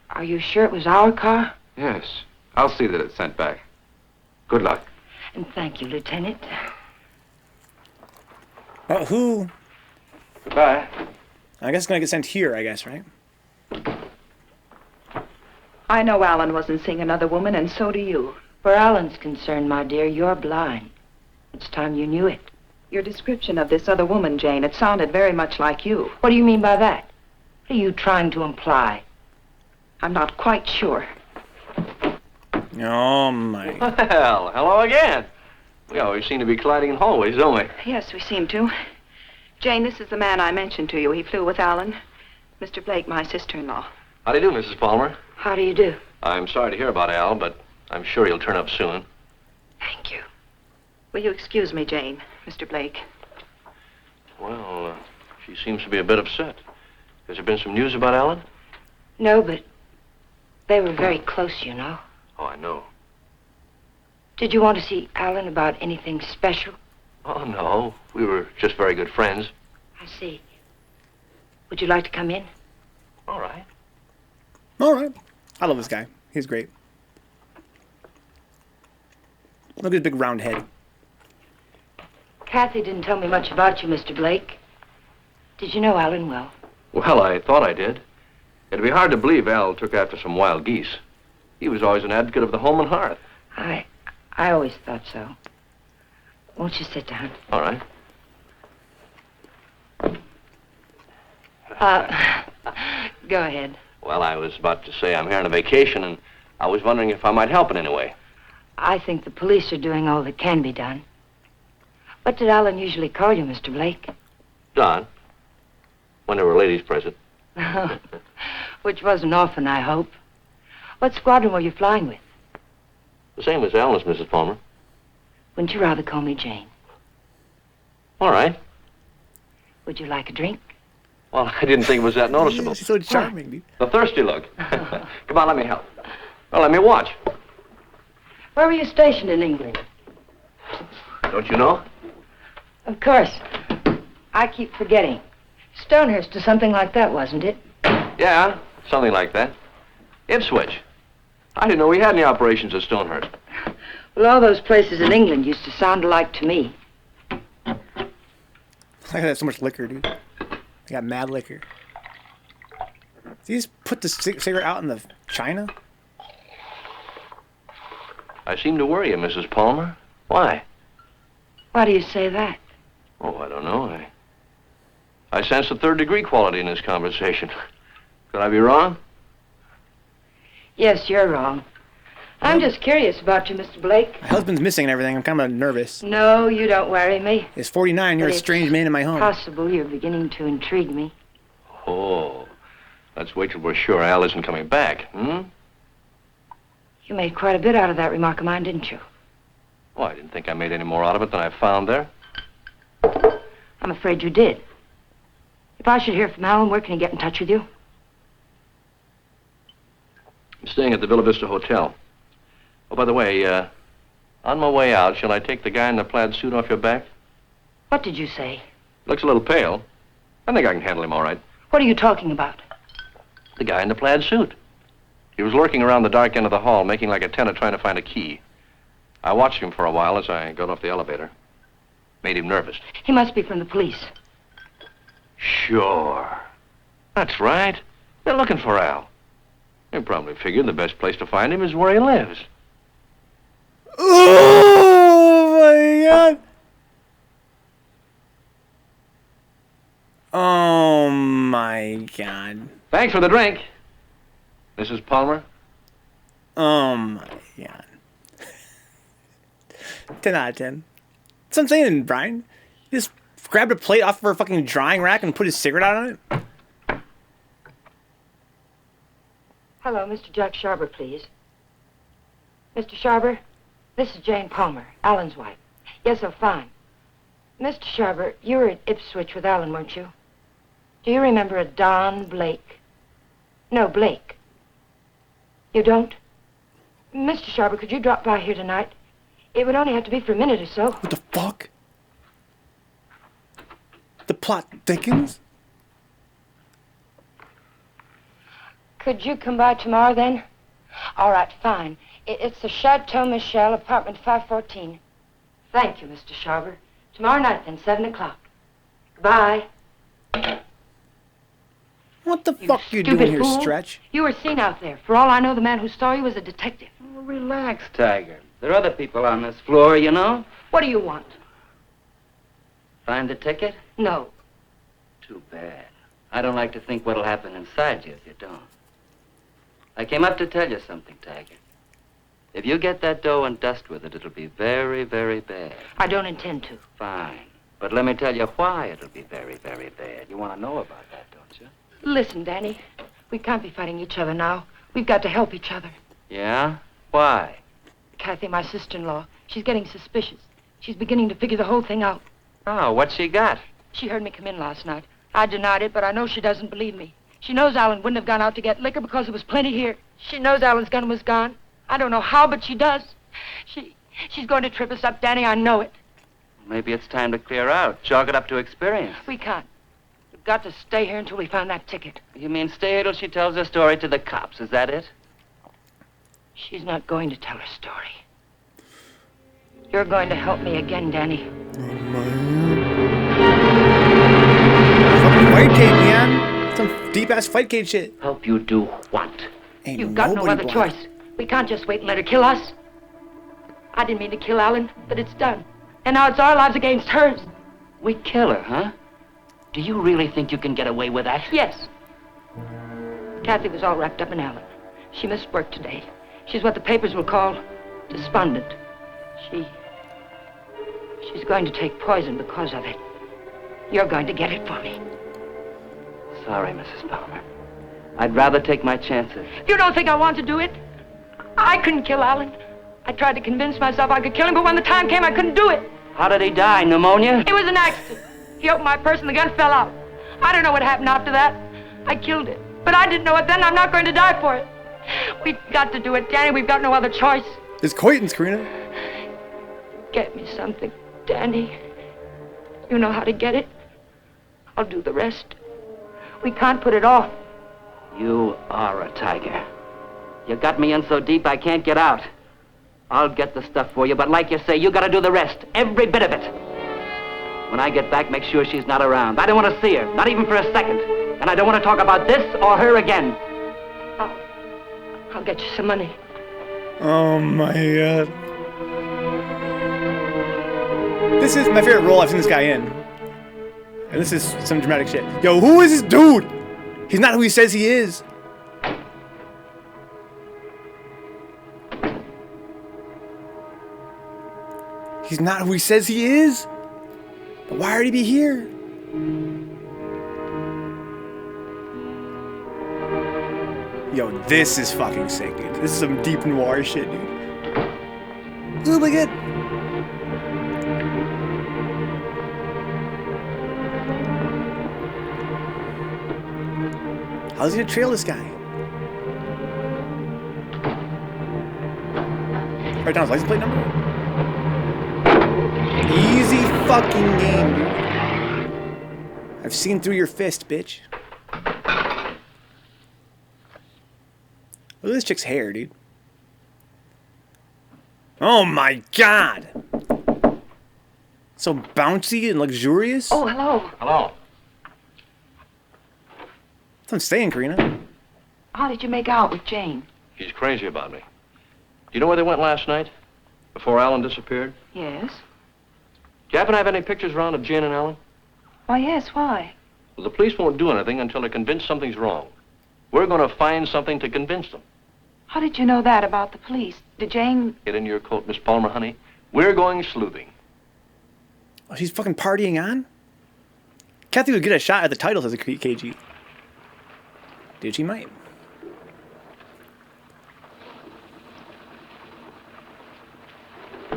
Are you sure it was our car? Yes. I'll see that it's sent back. Good luck. And thank you, Lieutenant. Who? Goodbye. I guess it's going to get sent here, I guess, right? I know Alan wasn't seeing another woman, and so do you. Where Alan's concerned, my dear, you're blind. It's time you knew it. Your description of this other woman, Jane, it sounded very much like you. What do you mean by that? What are you trying to imply? I'm not quite sure. Oh, my. Well, hello again. We always seem to be colliding in hallways, don't we? Yes, we seem to. Jane, this is the man I mentioned to you. He flew with Alan. Mr. Blake, my sister-in-law. How do you do, Mrs. Palmer? How do you do? I'm sorry to hear about Al, but I'm sure he'll turn up soon. Thank you. Will you excuse me, Jane, Mr. Blake? Well, she seems to be a bit upset. Has there been some news about Alan? No, but they were very close, you know. Oh, I know. Did you want to see Alan about anything special? Oh, no. We were just very good friends. I see. Would you like to come in? All right. All right. I love this guy. He's great. Look at his big round head. Kathy didn't tell me much about you, Mr. Blake. Did you know Alan well? Well, I thought I did. It'd be hard to believe Al took after some wild geese. He was always an advocate of the home and hearth. I always thought so. Won't you sit down? All right. Go ahead. Well, I was about to say I'm here on a vacation, and I was wondering if I might help in any way. I think the police are doing all that can be done. What did Alan usually call you, Mr. Blake? Don, when there were ladies present. Which wasn't often, I hope. What squadron were you flying with? The same as Alan's, Mrs. Palmer. Wouldn't you rather call me Jane? All right. Would you like a drink? Well, I didn't think it was that noticeable. She's so charming, dude. The thirsty look. Come on, let me help. Well, let me watch. Where were you stationed in England? Don't you know? Of course. I keep forgetting. Stonehurst or something like that, wasn't it? Yeah, something like that. Ipswich. I didn't know we had any operations at Stonehurst. Well, all those places in England used to sound alike to me. I got so much liquor, dude. I got mad liquor. Did you just put the cigarette out in the china? I seem to worry you, Mrs. Palmer. Why? Why do you say that? Oh, I don't know. I sense a third-degree quality in this conversation. Could I be wrong? Yes, you're wrong. I'm just curious about you, Mr. Blake. My husband's missing and everything. I'm kind of nervous. No, you don't worry me. It's 49. You're a strange man in my home. Possible you're beginning to intrigue me. Oh, let's wait till we're sure Al isn't coming back, hmm? You made quite a bit out of that remark of mine, didn't you? Well, I didn't think I made any more out of it than I found there. I'm afraid you did. If I should hear from Alan, where can he get in touch with you? I'm staying at the Villa Vista Hotel. Oh, by the way, on my way out, shall I take the guy in the plaid suit off your back? What did you say? Looks a little pale. I think I can handle him all right. What are you talking about? The guy in the plaid suit. He was lurking around the dark end of the hall, making like a tenant trying to find a key. I watched him for a while as I got off the elevator. Made him nervous. He must be from the police. Sure. That's right. They're looking for Al. They probably figured the best place to find him is where he lives. Oh my God! Oh my God! Thanks for the drink, Mrs. Palmer. Oh my God! 10 out of 10. That's what I'm saying, Brian. He just grabbed a plate off of her fucking drying rack and put his cigarette out on it. Hello, Mr. Jack Sharber, please. Mr. Sharber, this is Jane Palmer, Alan's wife. Yes, oh, fine. Mr. Sharber, you were at Ipswich with Alan, weren't you? Do you remember a Don Blake? No, Blake. You don't? Mr. Sharber, could you drop by here tonight? It would only have to be for a minute or so. What the fuck? The plot thickens? Could you come by tomorrow, then? All right, fine. It's the Chateau Michel, apartment 514. Thank you, Mr. Sharber. Tomorrow night, then, 7 o'clock. Goodbye. What the fuck you doing here, fool. Stretch? You were seen out there. For all I know, the man who saw you was a detective. Oh, relax, Tiger. There are other people on this floor, you know. What do you want? Find the ticket? No. Too bad. I don't like to think what'll happen inside you if you don't. I came up to tell you something, Tiger. If you get that dough and dust with it, it'll be very, very bad. I don't intend to. Fine. But let me tell you why it'll be very, very bad. You want to know about that, don't you? Listen, Danny. We can't be fighting each other now. We've got to help each other. Yeah? Why? Kathy, my sister-in-law, she's getting suspicious. She's beginning to figure the whole thing out. Oh, what's she got? She heard me come in last night. I denied it, but I know she doesn't believe me. She knows Alan wouldn't have gone out to get liquor because there was plenty here. She knows Alan's gun was gone. I don't know how, but she does. She's going to trip us up, Danny. I know it. Maybe it's time to clear out. Chalk it up to experience. We can't. We've got to stay here until we find that ticket. You mean stay here till she tells her story to the cops? Is that it? She's not going to tell her story. You're going to help me again, Danny. Oh, man. Fucking fight cage, man. Some deep-ass fight cage shit. Help you do what? Ain't You've got no nobody other black. choice. We can't just wait and let her kill us. I didn't mean to kill Alan, but it's done. And now it's our lives against hers. We kill her, huh? Do you really think you can get away with that? Yes. Kathy was all wrapped up in Alan. She missed work today. She's what the papers will call despondent. She's going to take poison because of it. You're going to get it for me. Sorry, Mrs. Palmer. I'd rather take my chances. You don't think I want to do it? I couldn't kill Alan. I tried to convince myself I could kill him, but when the time came, I couldn't do it. How did he die? Pneumonia? It was an accident. He opened my purse and the gun fell out. I don't know what happened after that. I killed it. But I didn't know it then. I'm not going to die for it. We've got to do it, Danny. We've got no other choice. It's Coitens, Karina. Get me something, Danny. You know how to get it. I'll do the rest. We can't put it off. You are a tiger. You got me in so deep I can't get out. I'll get the stuff for you, but like you say, you gotta do the rest. Every bit of it. When I get back, make sure she's not around. I don't want to see her, not even for a second. And I don't want to talk about this or her again. I'll get you some money. Oh my god. This is my favorite role I've seen this guy in. And this is some dramatic shit. Yo, who is this dude? He's not who he says he is. He's not who he says he is. But why would he be here? Yo, this is fucking sick, dude. This is some deep noir shit, dude. Oh my god. How's he gonna trail this guy? Write down his license plate number. Easy fucking game, dude. I've seen through your fist, bitch. Look at this chick's hair, dude. Oh my god! So bouncy and luxurious. Oh, hello. Hello. I'm staying, Karina. How did you make out with Jane? She's crazy about me. Do you know where they went last night? Before Alan disappeared? Yes. Do you happen to have any pictures around of Jane and Alan? Why, yes, why? Well, the police won't do anything until they're convinced something's wrong. We're going to find something to convince them. How did you know that about the police? Did Jane... Get in your coat, Miss Palmer, honey. We're going sleuthing. Oh, she's fucking partying on? Kathy would get a shot at the titles as a KG. Dude, she might.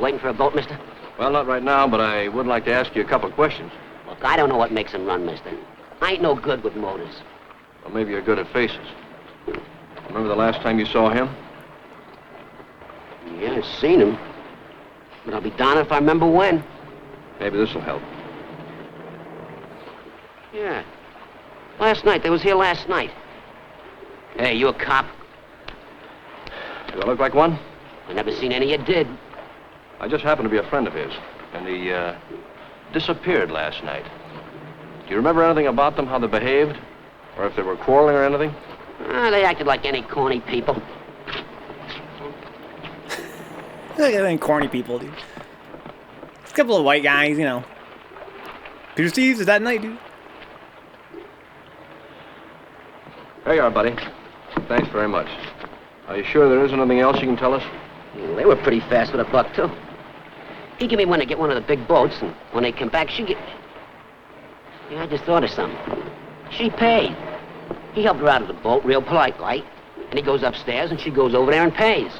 Waiting for a boat, mister? Well, not right now, but I would like to ask you a couple of questions. Look, I don't know what makes them run, mister. I ain't no good with motors. Well, maybe you're good at faces. Remember the last time you saw him? Yeah, I've seen him. But I'll be darned if I remember when. Maybe this will help. Yeah. Last night. They was here last night. Hey, you a cop? Do I look like one? I never seen any you did. I just happened to be a friend of his, and he disappeared last night. Do you remember anything about them, how they behaved? Or if they were quarreling or anything? They acted like any corny people. Look at them corny people, dude. It's a couple of white guys, you know. Peter Steves, is that night, dude? There you are, buddy. Thanks very much. Are you sure there isn't anything else you can tell us? Well, they were pretty fast with a buck, too. He gave me one to get one of the big boats, and when they come back, she get... Yeah, I just thought of something. She paid. He helped her out of the boat, real polite like, and he goes upstairs, and she goes over there and pays.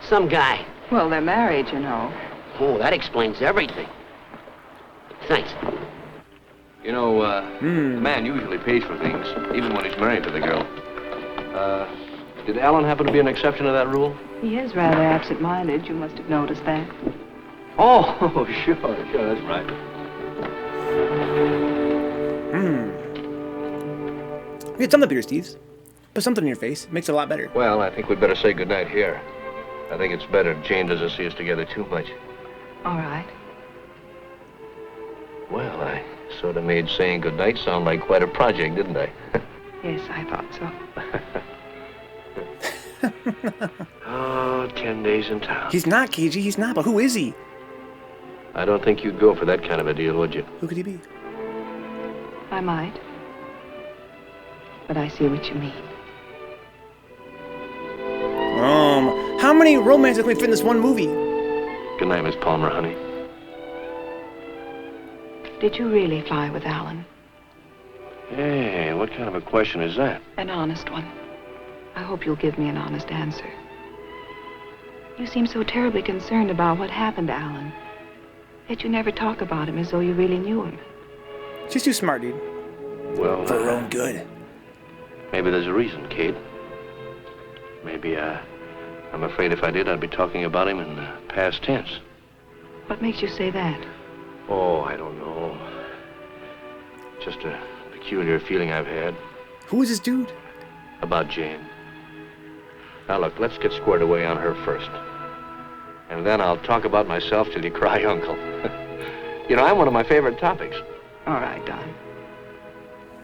Some guy. Well, they're married, you know. Oh, that explains everything. Thanks. You know, the man usually pays for things, even when he's married to the girl. Did Alan happen to be an exception to that rule? He is rather absent-minded. You must have noticed that. Oh, sure, that's right. Get something up here, Steve. Put something in your face. Makes it a lot better. Well, I think we'd better say goodnight here. I think it's better if Jane doesn't see us together too much. All right. Well, I sort of made saying goodnight sound like quite a project, didn't I? Yes, I thought so. Oh, 10 days in town. He's not, KG. He's not. But who is he? I don't think you'd go for that kind of a deal, would you? Who could he be? I might. But I see what you mean. How many romances can we fit in this one movie? Good night, Miss Palmer, honey. Did you really fly with Alan? Hey, what kind of a question is that? An honest one. I hope you'll give me an honest answer. You seem so terribly concerned about what happened to Alan. Yet you never talk about him as though you really knew him. She's too smart, dude. Well, for her own good. Maybe there's a reason, Kate. Maybe, I'm afraid if I did, I'd be talking about him in past tense. What makes you say that? Oh, I don't know. Just a peculiar feeling I've had. Who is this dude? About Jane. Now, look, let's get squared away on her first. And then I'll talk about myself till you cry uncle. You know, I'm one of my favorite topics. All right, Don.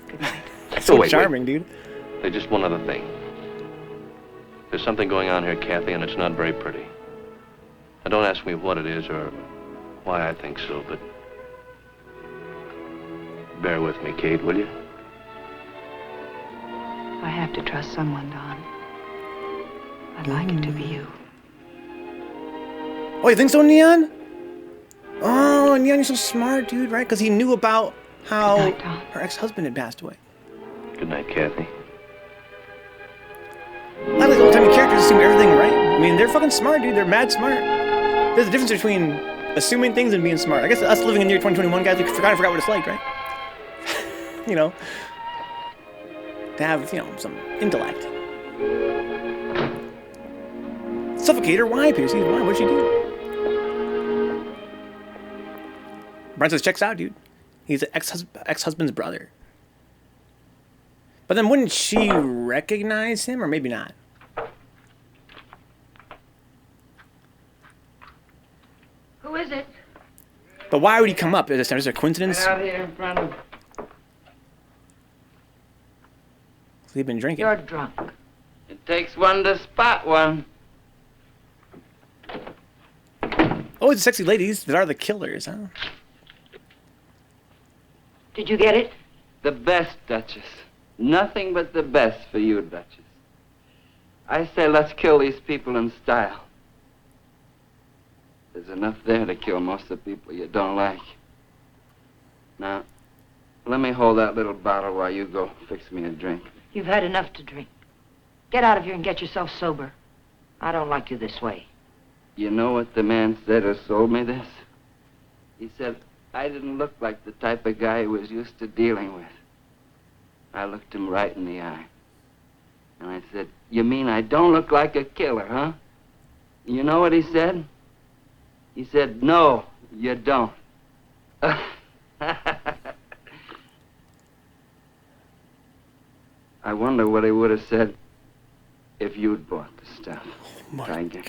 Good night. So charming, dude. There's just one other thing. There's something going on here, Kathy, and it's not very pretty. Now, don't ask me what it is or why I think so, but bear with me, Kate, will you? I have to trust someone, Don. I'd like it to be you. Oh, you think so, Neon? Oh, Neon, you're so smart, dude, right? Because he knew about how night, her ex-husband had passed away. Good night, Kathy. A lot of these old-timey characters assume everything right. I mean, they're fucking smart, dude. They're mad smart. There's a difference between assuming things and being smart. I guess us living in the year 2021, guys, we forgot what it's like, right? You know, to have, you know, some intellect. Suffocate her? Why, Piercy? Why? What'd she do? Brian says, checks out, dude. He's an ex-husband's brother. But then wouldn't she recognize him, or maybe not? Who is it? But why would he come up? Is there a coincidence? Right out here in front of... He's been drinking. You're drunk. It takes one to spot one. Oh, it's the sexy ladies that are the killers, huh? Did you get it? The best, Duchess. Nothing but the best for you, Duchess. I say let's kill these people in style. There's enough there to kill most of the people you don't like. Now, let me hold that little bottle while you go fix me a drink. You've had enough to drink. Get out of here and get yourself sober. I don't like you this way. You know what the man said who sold me this? He said I didn't look like the type of guy he was used to dealing with. I looked him right in the eye. And I said, you mean I don't look like a killer, huh? You know what he said? He said, no, you don't. I wonder what he would have said if you'd bought the stuff. Oh, Tiger.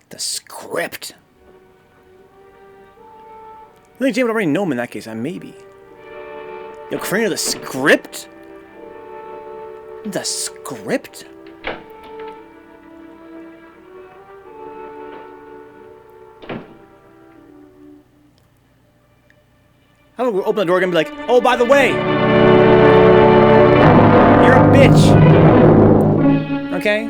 The script. I think Jane would already know him in that case. Maybe. Yo, Karina, the script? The script? How about we open the door and be like, oh, by the way, you're a bitch. Okay?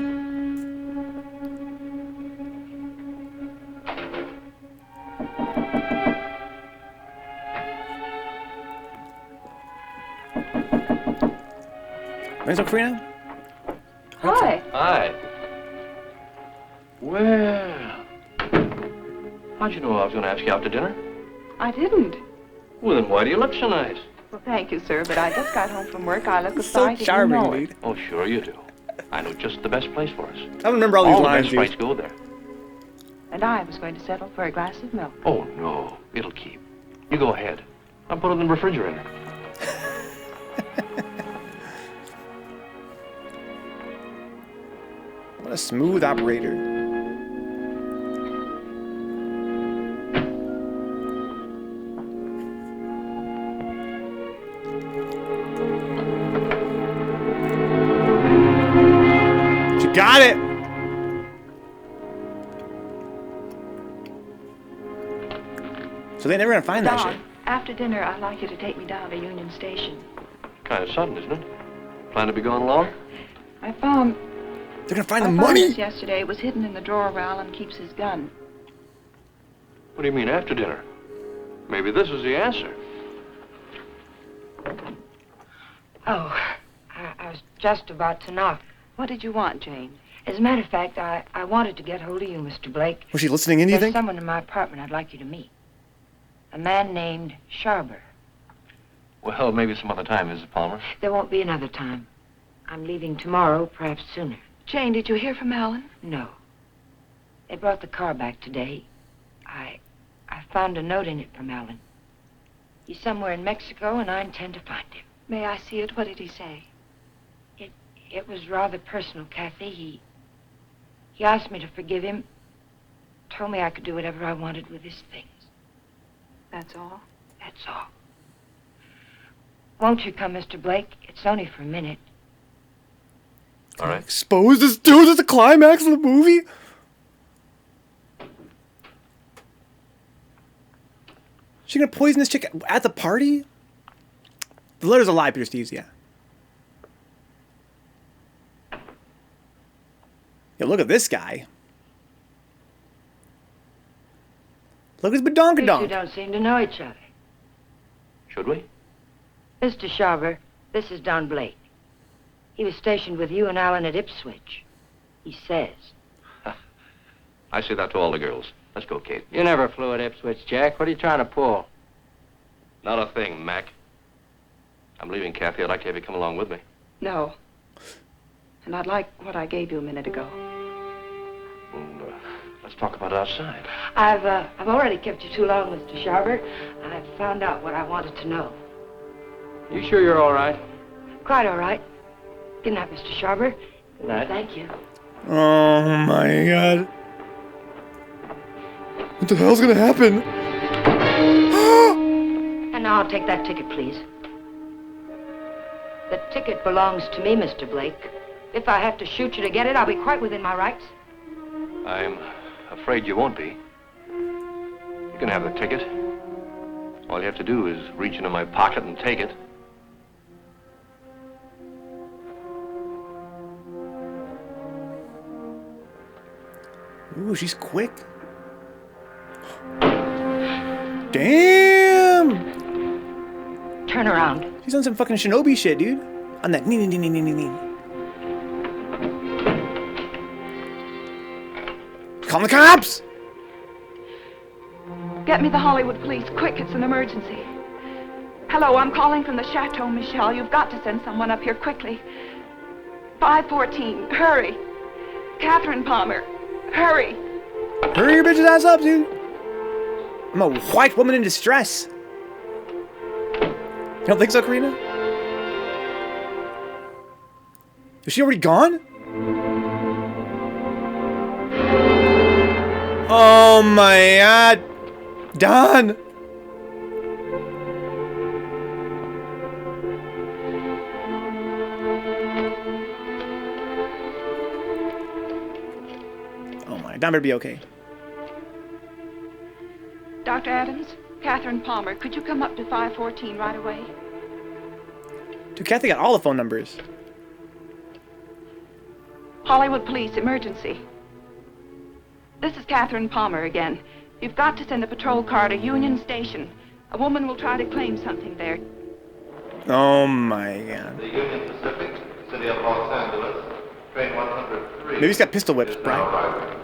Where's Karina? Hi. Hi. Well, how'd you know I was going to ask you out to dinner? I didn't. Well, then why do you look so nice? Well, thank you, sir, but I just got home from work. I look a So sight, and you charming, know it. dude. Oh, sure you do. I know just the best place for us. I don't remember all these the lines, best dude. sprites go there. And I was going to settle for a glass of milk. Oh, no. It'll keep. You go ahead. I'll put it in the refrigerator. What a smooth operator. You got it! So they're never gonna find that shit. Don, after dinner, I'd like you to take me down to Union Station. Kind of sudden, isn't it? Plan to be gone long? I found... They're gonna find I the found money! this yesterday. It was hidden in the drawer where Alan keeps his gun. What do you mean, after dinner? Maybe this is the answer. Oh, I was just about to knock. What did you want, Jane? As a matter of fact, I wanted to get hold of you, Mr. Blake. Was she listening in, do you There's think? someone in my apartment I'd like you to meet. A man named Sharber. Well, maybe some other time, Mrs. Palmer. There won't be another time. I'm leaving tomorrow, perhaps sooner. Jane, did you hear from Alan? No. They brought the car back today. I found a note in it from Alan. He's somewhere in Mexico, and I intend to find him. May I see it? What did he say? It was rather personal, Kathy. He asked me to forgive him. Told me I could do whatever I wanted with his things. That's all? That's all. Won't you come, Mr. Blake? It's only for a minute. All right. Expose this dude at the climax of the movie? She gonna poison this chick at the party? The letter's a lie, Peter Steves, yeah. Yeah, look at this guy. Look at his You two badonkadonk. don't seem to know each other. Should we? Mr. Sharver, this is Don Blake. He was stationed with you and Alan at Ipswich. He says. I say that to all the girls. Let's go, Kate. You never flew at Ipswich, Jack. What are you trying to pull? Not a thing, Mac. I'm leaving, Kathy. I'd like to have you come along with me. No. And I'd like what I gave you a minute ago. Well, let's talk about it outside. I've already kept you too long, Mr. Sharver. I've found out what I wanted to know. You sure you're all right? Quite all right. Good night, Mr. Sharver. Good night. Thank you. Oh my god. What the hell's gonna happen? And now I'll take that ticket, please. The ticket belongs to me, Mr. Blake. If I have to shoot you to get it, I'll be quite within my rights. I'm afraid you won't be. You can have the ticket. All you have to do is reach into my pocket and take it. Ooh, she's quick. Damn! Turn around. She's on some fucking shinobi shit, dude. On that nee. Call the cops! Get me the Hollywood police, quick, it's an emergency. Hello, I'm calling from the Chateau Michel. You've got to send someone up here quickly. 514, hurry. Catherine Palmer, hurry. Hurry your bitch's ass up, dude. I'm a white woman in distress. You don't think so, Karina? Is she already gone? Oh my god. Don. Oh my, Don better be okay. Dr. Adams, Catherine Palmer, could you come up to 514 right away? Dude, Kathy got all the phone numbers. Hollywood police, emergency. This is Catherine Palmer again. You've got to send a patrol car to Union Station. A woman will try to claim something there. Oh my god. The Union Pacific, City of Los Angeles, train 103. Maybe he's got pistol whips, Brian.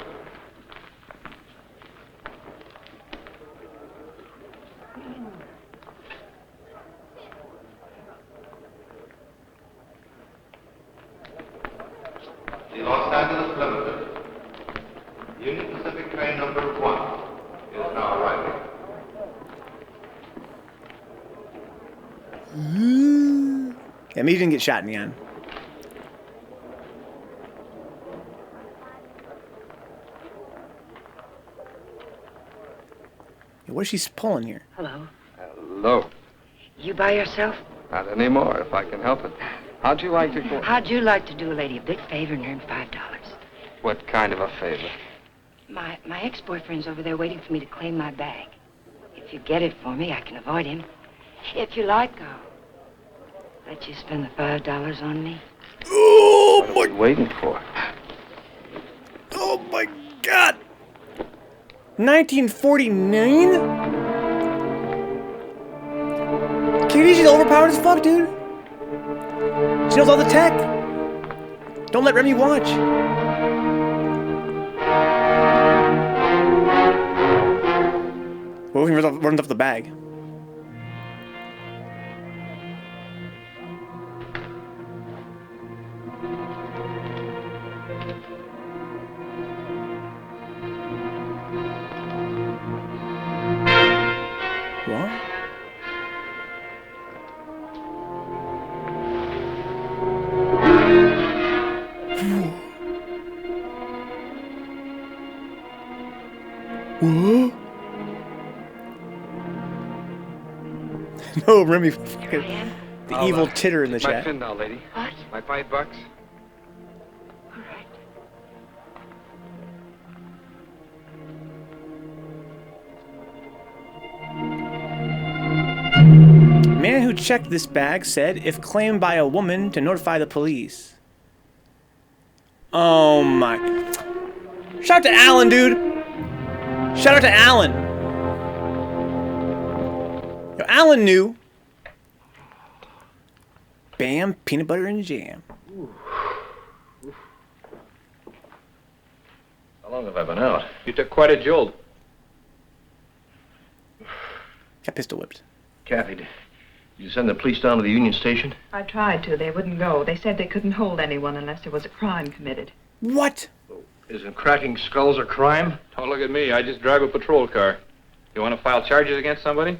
Angeles Limited. Union Pacific train number 1 is now arriving. Yeah, me didn't get shot in the end. What is she pulling here? Hello. Hello. You by yourself? Not anymore, if I can help it. How'd you like to go? How'd you like to do a lady a big favor and earn $5? What kind of a favor? My ex-boyfriend's over there waiting for me to claim my bag. If you get it for me, I can avoid him. If you like, I'll let you spend the $5 on me. Oh, what are we waiting for? Oh my God! 1949? Katie, she's overpowered as fuck, dude. She knows all the tech. Don't let Remy watch. What if he runs off the bag? What? What? No, Remy, fucking the evil titter in the my chat. pin now, lady. What? My $5. All right. Man who checked this bag said, if claimed by a woman, to notify the police. Oh my. Shout out to Alan, dude. Shout out to Alan. Yo, Alan knew. Bam, peanut butter and jam. How long have I been out? You took quite a jolt. Got pistol whipped. Kathy, did you send the police down to the Union Station? I tried to. They wouldn't go. They said they couldn't hold anyone unless there was a crime committed. What? Isn't cracking skulls a crime? Don't look at me. I just drive a patrol car. You want to file charges against somebody?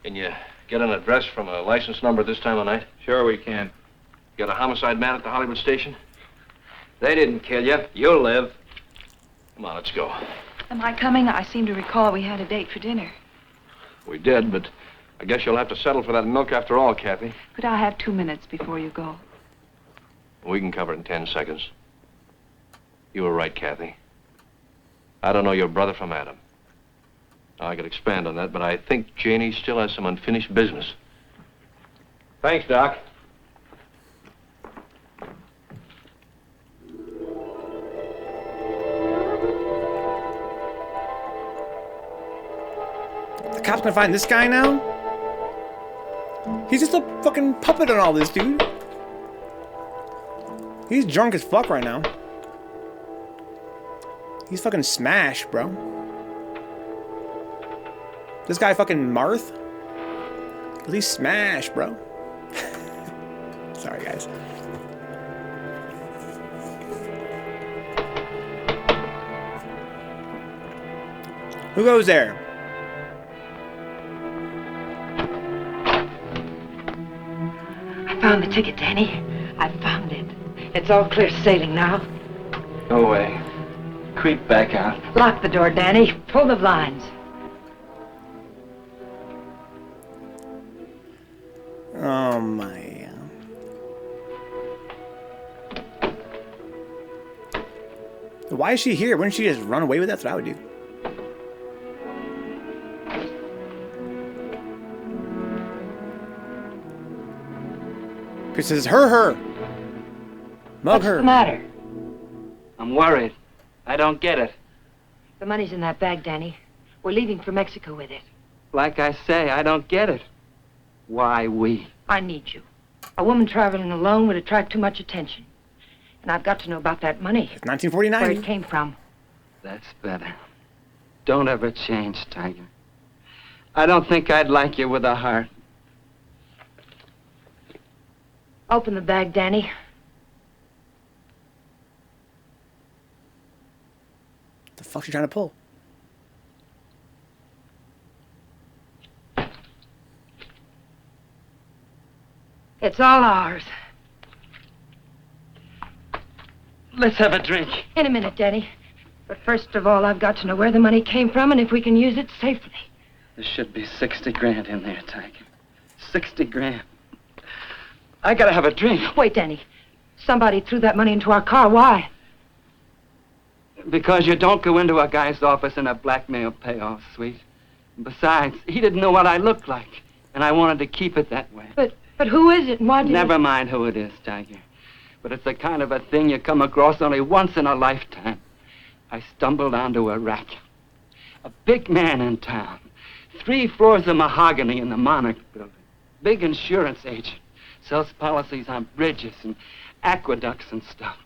Can you get an address from a license number this time of night? Sure we can. Got a homicide man at the Hollywood station? They didn't kill you. You'll live. Come on, let's go. Am I coming? I seem to recall we had a date for dinner. We did, but I guess you'll have to settle for that milk after all, Kathy. Could I have 2 minutes before you go? We can cover it in 10 seconds. You were right, Kathy. I don't know your brother from Adam. Now, I could expand on that, but I think Janie still has some unfinished business. Thanks, Doc. The cops gonna find this guy now? He's just a fucking puppet on all this, dude. He's drunk as fuck right now. He's fucking smashed, bro. This guy fucking Marth? He's smashed, bro. Sorry, guys. Who goes there? I found the ticket, Danny. I found it. It's all clear sailing now. Go away. Creep back out. Lock the door, Danny. Pull the blinds. Oh my. Why is she here? Wouldn't she just run away with that? That's what I would do. Because it's her. Mug What's her. the matter? I'm worried. I don't get it. The money's in that bag, Danny. We're leaving for Mexico with it. Like I say, I don't get it. Why we? I need you. A woman traveling alone would attract too much attention. And I've got to know about that money. It's 1949. Where it came from. That's better. Don't ever change, Tiger. I don't think I'd like you with a heart. Open the bag, Danny. fuck's she trying to pull? It's all ours. Let's have a drink. In a minute, Denny. But first of all, I've got to know where the money came from and if we can use it safely. There should be 60 grand in there, Tiger. 60 grand. I gotta have a drink. Wait, Denny. Somebody threw that money into our car. Why? Because you don't go into a guy's office in a blackmail payoff, sweet. Besides, he didn't know what I looked like, and I wanted to keep it that way. But who is it and why did Never mind who it is, Tiger. But it's the kind of a thing you come across only once in a lifetime. I stumbled onto a rat. A big man in town. 3 floors of mahogany in the Monarch building. Big insurance agent. Sells policies on bridges and aqueducts and stuff.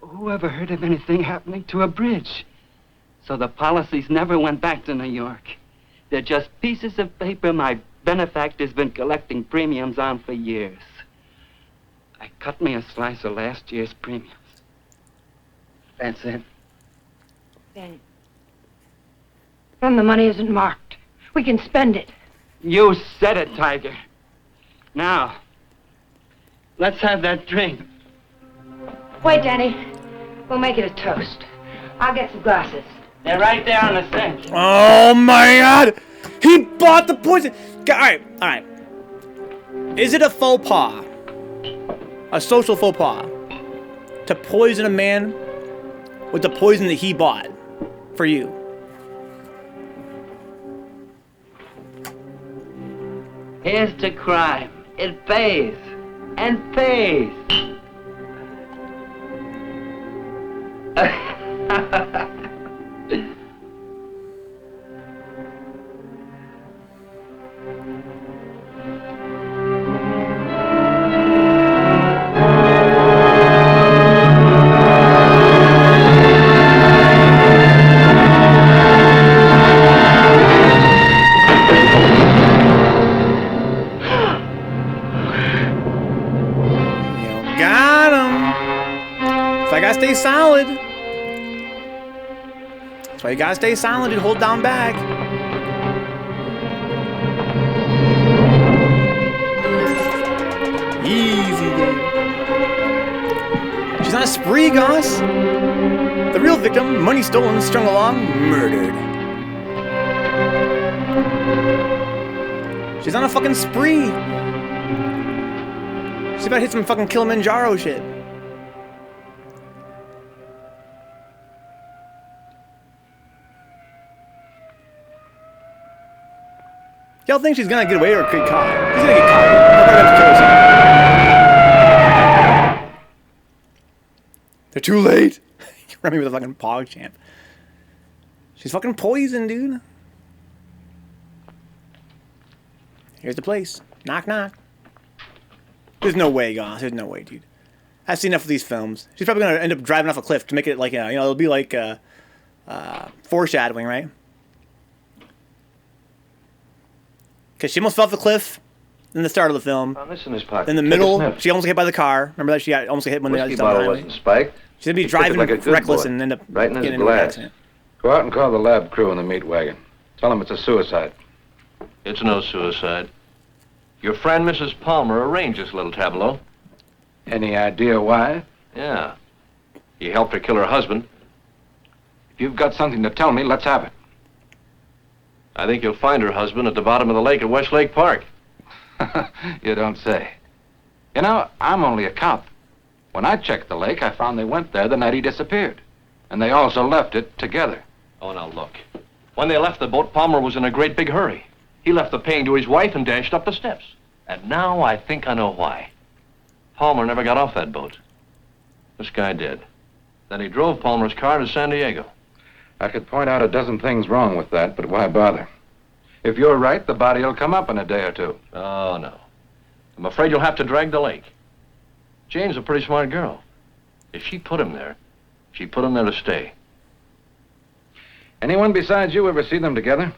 Who ever heard of anything happening to a bridge? So the policies never went back to New York. They're just pieces of paper my benefactor's been collecting premiums on for years. I cut me a slice of last year's premiums. That's it. Then the money isn't marked. We can spend it. You said it, Tiger. Now, let's have that drink. Wait, Danny. We'll make it a toast. I'll get some glasses. They're right there on the sink. Oh my God! He bought the poison. All right. Is it a faux pas, a social faux pas, to poison a man with the poison that he bought for you? Here's to crime. It pays. And pays. Got him. So I gotta stay solid. That's why you gotta stay silent and hold down back. Easy game. She's on a spree, Goss. The real victim, money stolen, strung along, murdered. She's on a fucking spree. She's about to hit some fucking Kilimanjaro shit. Y'all think she's gonna get away or get caught? She's gonna get caught. They're too late. You run me with a fucking pog champ. She's fucking poisoned, dude. Here's the place. Knock, knock. There's no way, Goss. There's no way, dude. I've seen enough of these films. She's probably gonna end up driving off a cliff to make it like, you know, it'll be like foreshadowing, right? Because she almost fell off the cliff in the start of the film. Found this in his pocket. In the Take middle, a sniff. she almost got hit by the car. Remember that? She almost got hit when Whiskey they bottle got wasn't spiked. She's gonna be He took it driving like a good reckless boy. and end up Right in his getting into an glass. accident. Go out and call the lab crew in the meat wagon. Tell them it's a suicide. It's no suicide. Your friend, Mrs. Palmer, arranged this little tableau. Any idea why? Yeah. He helped her kill her husband. If you've got something to tell me, let's have it. I think you'll find her husband at the bottom of the lake at Westlake Park. You don't say. You know, I'm only a cop. When I checked the lake, I found they went there the night he disappeared. And they also left it together. Oh, now look. When they left the boat, Palmer was in a great big hurry. He left the paying to his wife and dashed up the steps. And now I think I know why. Palmer never got off that boat. This guy did. Then he drove Palmer's car to San Diego. I could point out a dozen things wrong with that, but why bother? If you're right, the body will come up in a day or two. Oh, no. I'm afraid you'll have to drag the lake. Jane's a pretty smart girl. If she put him there, she put him there to stay. Anyone besides you ever see them together?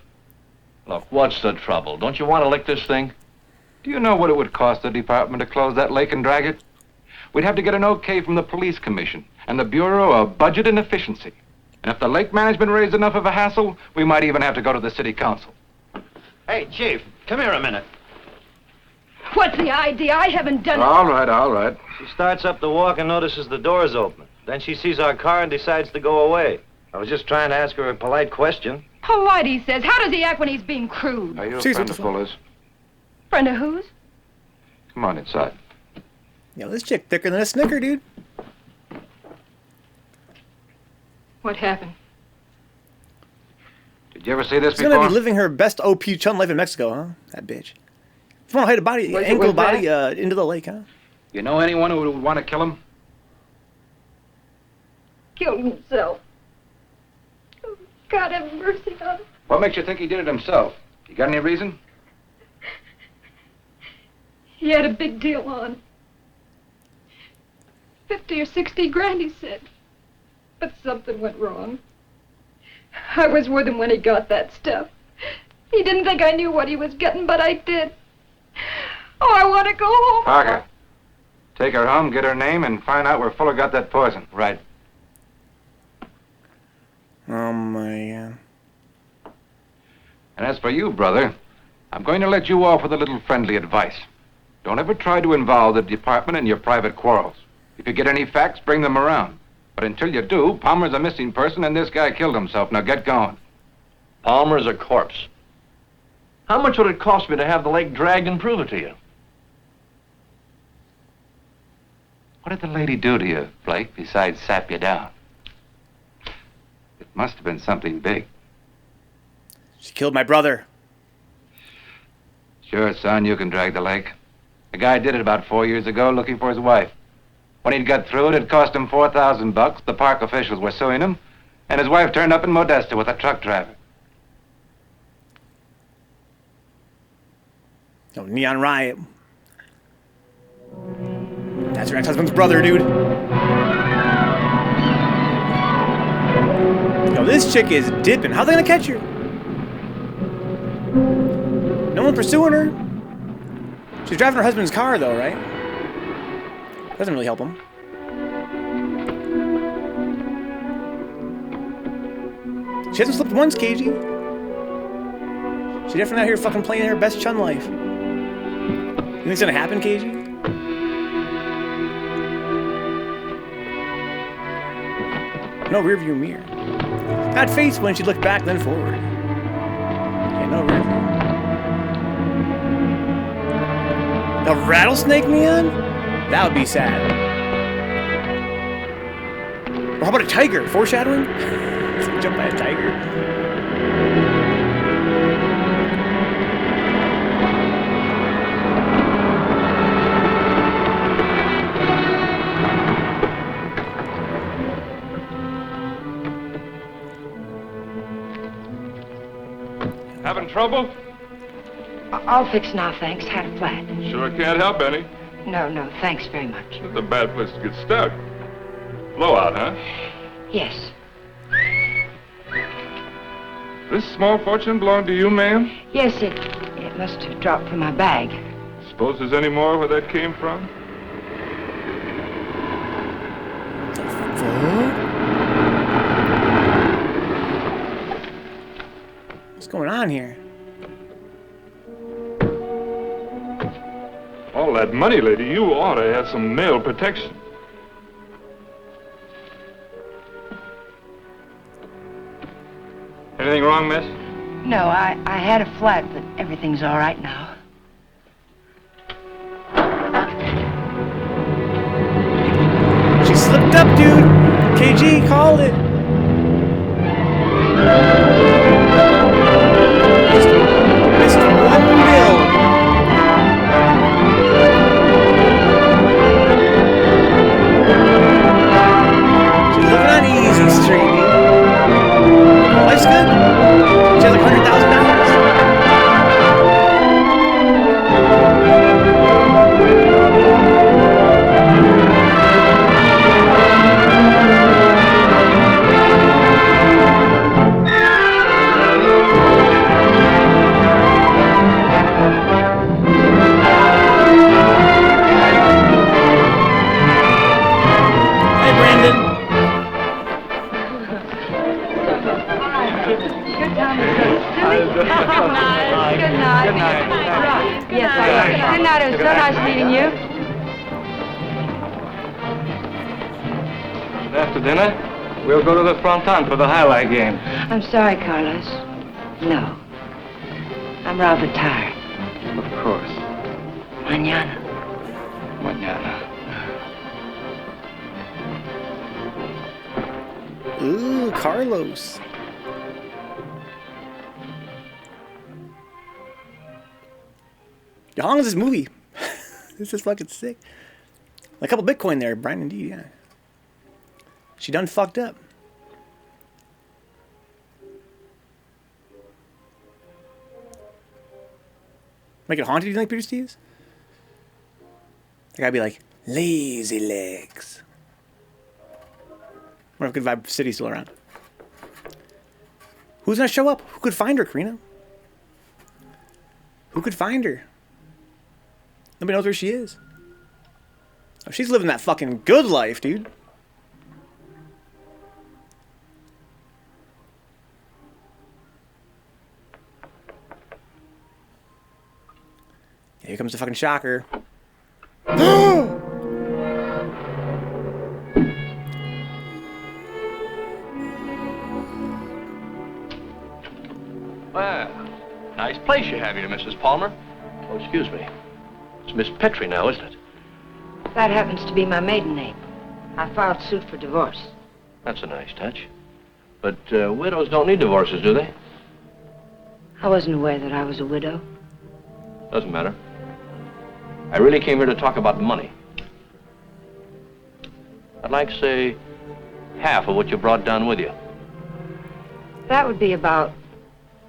Look, what's the trouble? Don't you want to lick this thing? Do you know what it would cost the department to close that lake and drag it? We'd have to get an okay from the police commission and the Bureau of Budget and Efficiency. And if the lake management raised enough of a hassle, we might even have to go to the city council. Hey, Chief, come here a minute. What's the idea? I haven't done it. All right, all right. She starts up the walk and notices the door's open. Then she sees our car and decides to go away. I was just trying to ask her a polite question. Polite, he says. How does he act when he's being crude? Are you a friend of Fuller's? Friend of whose? Come on inside. Yo, this chick thicker than a Snicker, dude. What happened? Did you ever see this She's before? gonna be living her best OP chun life in Mexico, huh? That bitch. Just want to hide a body, ankle body into the lake, huh? You know anyone who would want to kill him? Killed himself. Oh, God have mercy on him. What makes you think he did it himself? You got any reason? He had a big deal on. 50 or 60 grand, he said. But something went wrong. I was with him when he got that stuff. He didn't think I knew what he was getting, but I did. Oh, I want to go home. Parker, take her home, get her name, and find out where Fuller got that poison. Right. Oh, my God. And as for you, brother, I'm going to let you off with a little friendly advice. Don't ever try to involve the department in your private quarrels. If you get any facts, bring them around. But until you do, Palmer's a missing person and this guy killed himself. Now get going. Palmer's a corpse. How much would it cost me to have the lake dragged and prove it to you? What did the lady do to you, Blake, besides sap you down? It must have been something big. She killed my brother. Sure, son, you can drag the lake. The guy did it about 4 years ago looking for his wife. When he'd got through it cost him $4,000. The park officials were suing him, and his wife turned up in Modesto with a truck driver. Oh, Neon Riot. That's her ex-husband's brother, dude. Yo, this chick is dipping. How are they gonna catch her? No one pursuing her? She's driving her husband's car, though, right? Doesn't really help him. She hasn't slipped once, KG. She's definitely out here fucking playing her best chun life. You think it's gonna happen, KG? No rearview mirror. That face when she looked back, then forward. Yeah, no rearview. A rattlesnake, Neon? That would be sad. Or how about a tiger? Foreshadowing? Jump by a tiger. Having trouble? I'll fix now, thanks. Had a flat. Sure can't help any. No, thanks very much. It's a bad place to get stuck. Blowout, huh? Yes. This small fortune belong to you, ma'am? Yes, it must have dropped from my bag. Suppose there's any more where that came from? What's going on here? All that money, lady, you ought to have some mail protection. Anything wrong, miss? No, I had a flat, but everything's all right now. She slipped up, dude. KG called it. Missed one bill. She's living on easy street, dude. Life's good. She has like $100,000. Good night. It was so nice meeting you. And after dinner, we'll go to the fronton for the highlight game. I'm sorry, Carlos. No. I'm rather tired. Of course. Mañana. Mañana. Ooh, Carlos. How long is this movie? This is fucking sick. A couple Bitcoin there, Brian, indeed, yeah. She done fucked up. Make it haunted, you think, Peter Steves? I gotta be like, lazy legs. Wonder if Good Vibe City's still around. Who's gonna show up? Who could find her, Karina? Who could find her? Nobody knows where she is. Oh, she's living that fucking good life, dude. Here comes the fucking shocker. Well, nice place you have here, Mrs. Palmer. Oh, excuse me. It's Miss Petrie now, isn't it? That happens to be my maiden name. I filed suit for divorce. That's a nice touch. But widows don't need divorces, do they? I wasn't aware that I was a widow. Doesn't matter. I really came here to talk about money. I'd like, say, half of what you brought down with you. That would be about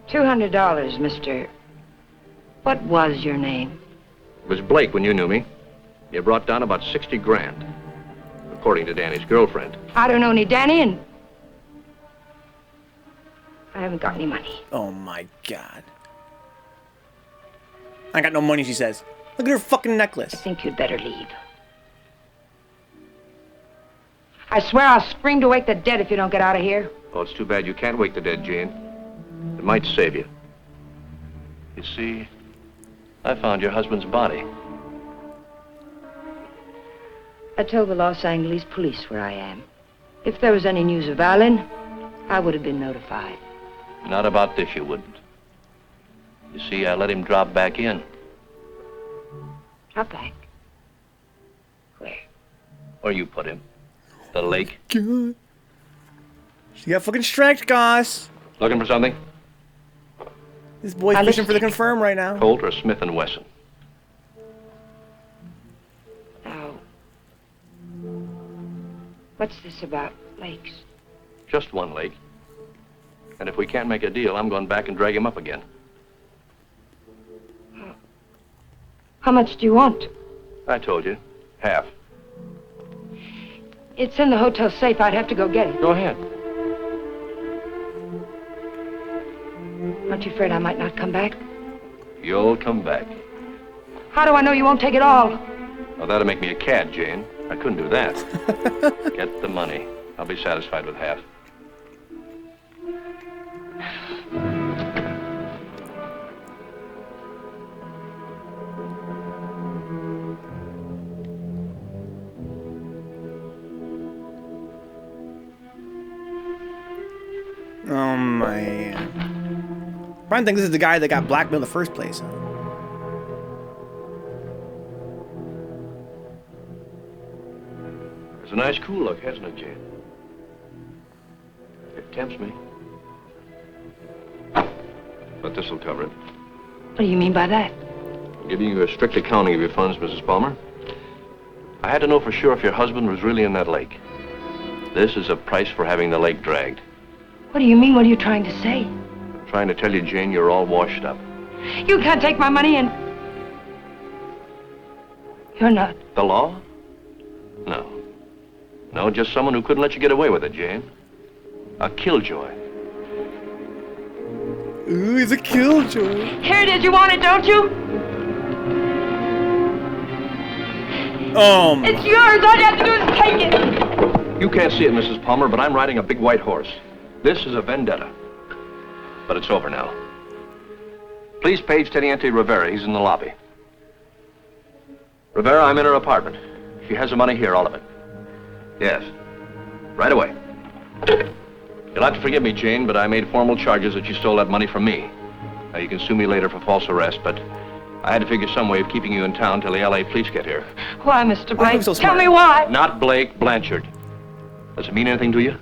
$200, Mr. What was your name? It was Blake when you knew me. You brought down about 60 grand, according to Danny's girlfriend. I don't know any Danny, and I haven't got any money. Oh my God. I got no money, she says. Look at her fucking necklace. I think you'd better leave. I swear I'll scream to wake the dead if you don't get out of here. Oh, it's too bad you can't wake the dead, Jane. It might save you. You see, I found your husband's body. I told the Los Angeles police where I am. If there was any news of Alan, I would have been notified. Not about this, you wouldn't. You see, I let him drop back in. Drop back? Where? Where you put him. The lake. God. She got fucking striked, guys. Looking for something? This boy's fishing for the confirm right now. Colt or Smith & Wesson? Now, what's this about lakes? Just one lake. And if we can't make a deal, I'm going back and drag him up again. How much do you want? I told you. Half. It's in the hotel safe. I'd have to go get it. Go ahead. Aren't you afraid I might not come back? You'll come back. How do I know you won't take it all? Well, that'll make me a cad, Jane. I couldn't do that. Get the money. I'll be satisfied with half. Oh, man. Brian thinks this is the guy that got blackmailed in the first place. It's a nice cool look, hasn't it, Jane? It tempts me. But this'll cover it. What do you mean by that? I'm giving you a strict accounting of your funds, Mrs. Palmer. I had to know for sure if your husband was really in that lake. This is a price for having the lake dragged. What do you mean? What are you trying to say? I'm trying to tell you, Jane, you're all washed up. You can't take my money and... You're not. The law? No. No, just someone who couldn't let you get away with it, Jane. A killjoy. Ooh, he's a killjoy. Here it is. You want it, don't you? It's yours. All you have to do is take it. You can't see it, Mrs. Palmer, but I'm riding a big white horse. This is a vendetta. But it's over now. Please page Teniente Rivera. He's in the lobby. Rivera, I'm in her apartment. She has the money here, all of it. Yes. Right away. You'll have to forgive me, Jane, but I made formal charges that you stole that money from me. Now, you can sue me later for false arrest, but I had to figure some way of keeping you in town till the L.A. police get here. Why, Mr. Blake? So Tell me why. Not Blake, Blanchard. Does it mean anything to you?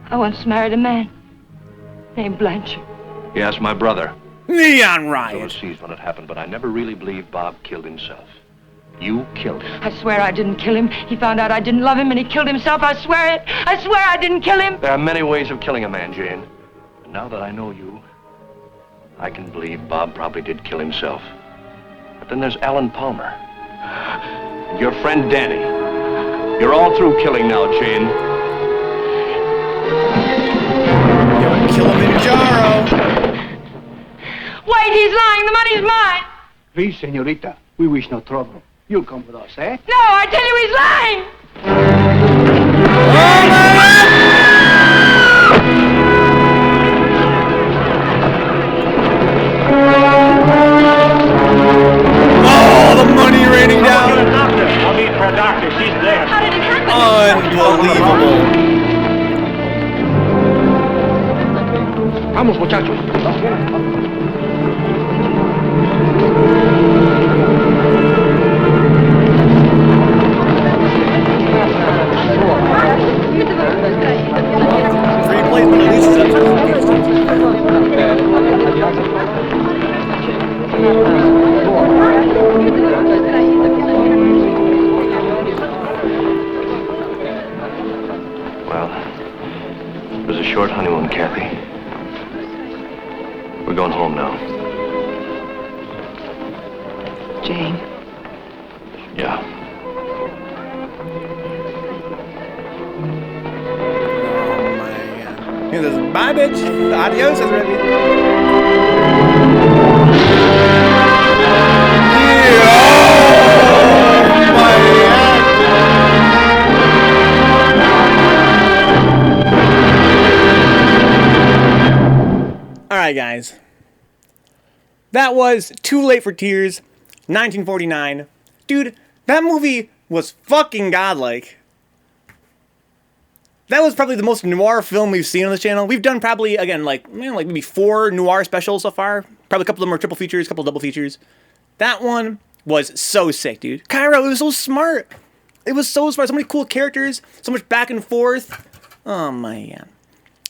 I once married a man named Blanchard. Yes, my brother. Neon I was Riot. overseas when it happened, but I never really believed Bob killed himself. You killed him. I swear I didn't kill him. He found out I didn't love him and he killed himself. I swear it. I swear I didn't kill him. There are many ways of killing a man, Jane. And now that I know you, I can believe Bob probably did kill himself. But then there's Alan Palmer. And your friend Danny. You're all through killing now, Jane. Kilimanjaro. Wait, he's lying. The money's mine. Please, señorita, we wish no trouble. You'll come with us, eh? No, I tell you he's lying. Oh, the money raining down. I'll meet her doctor. She's there. How did it happen? Unbelievable. Vamos, muchachos. Free plays, but at least it's up Well, it was a short honeymoon, Kathy. We're going home now. Jane. Yeah. Oh my god. Here, there's bye, bitch. Adios is ready. Alright, guys. That was Too Late for Tears, 1949. Dude, that movie was fucking godlike. That was probably the most noir film we've seen on this channel. We've done probably, again, like maybe 4 noir specials so far. Probably a couple of them are triple features, a couple of double features. That one was so sick, dude. Cairo, it was so smart. It was so smart. So many cool characters, so much back and forth. Oh, man.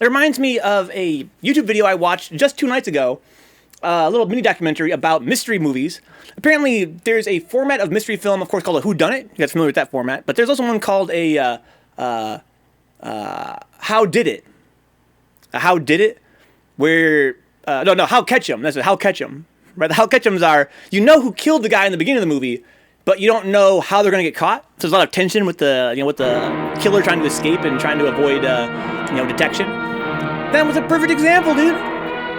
It reminds me of a YouTube video I watched just 2 nights ago. A little mini documentary about mystery movies. Apparently, there's a format of mystery film, of course, called a whodunit. You guys familiar with that format? But there's also one called a How Did It? A How Did It? Where How Catch 'Em. That's it. How Catch 'Em. Right? The How Catch 'Ems are, you know who killed the guy in the beginning of the movie, but you don't know how they're gonna get caught. So there's a lot of tension with the killer trying to escape and trying to avoid detection. That was a perfect example, dude.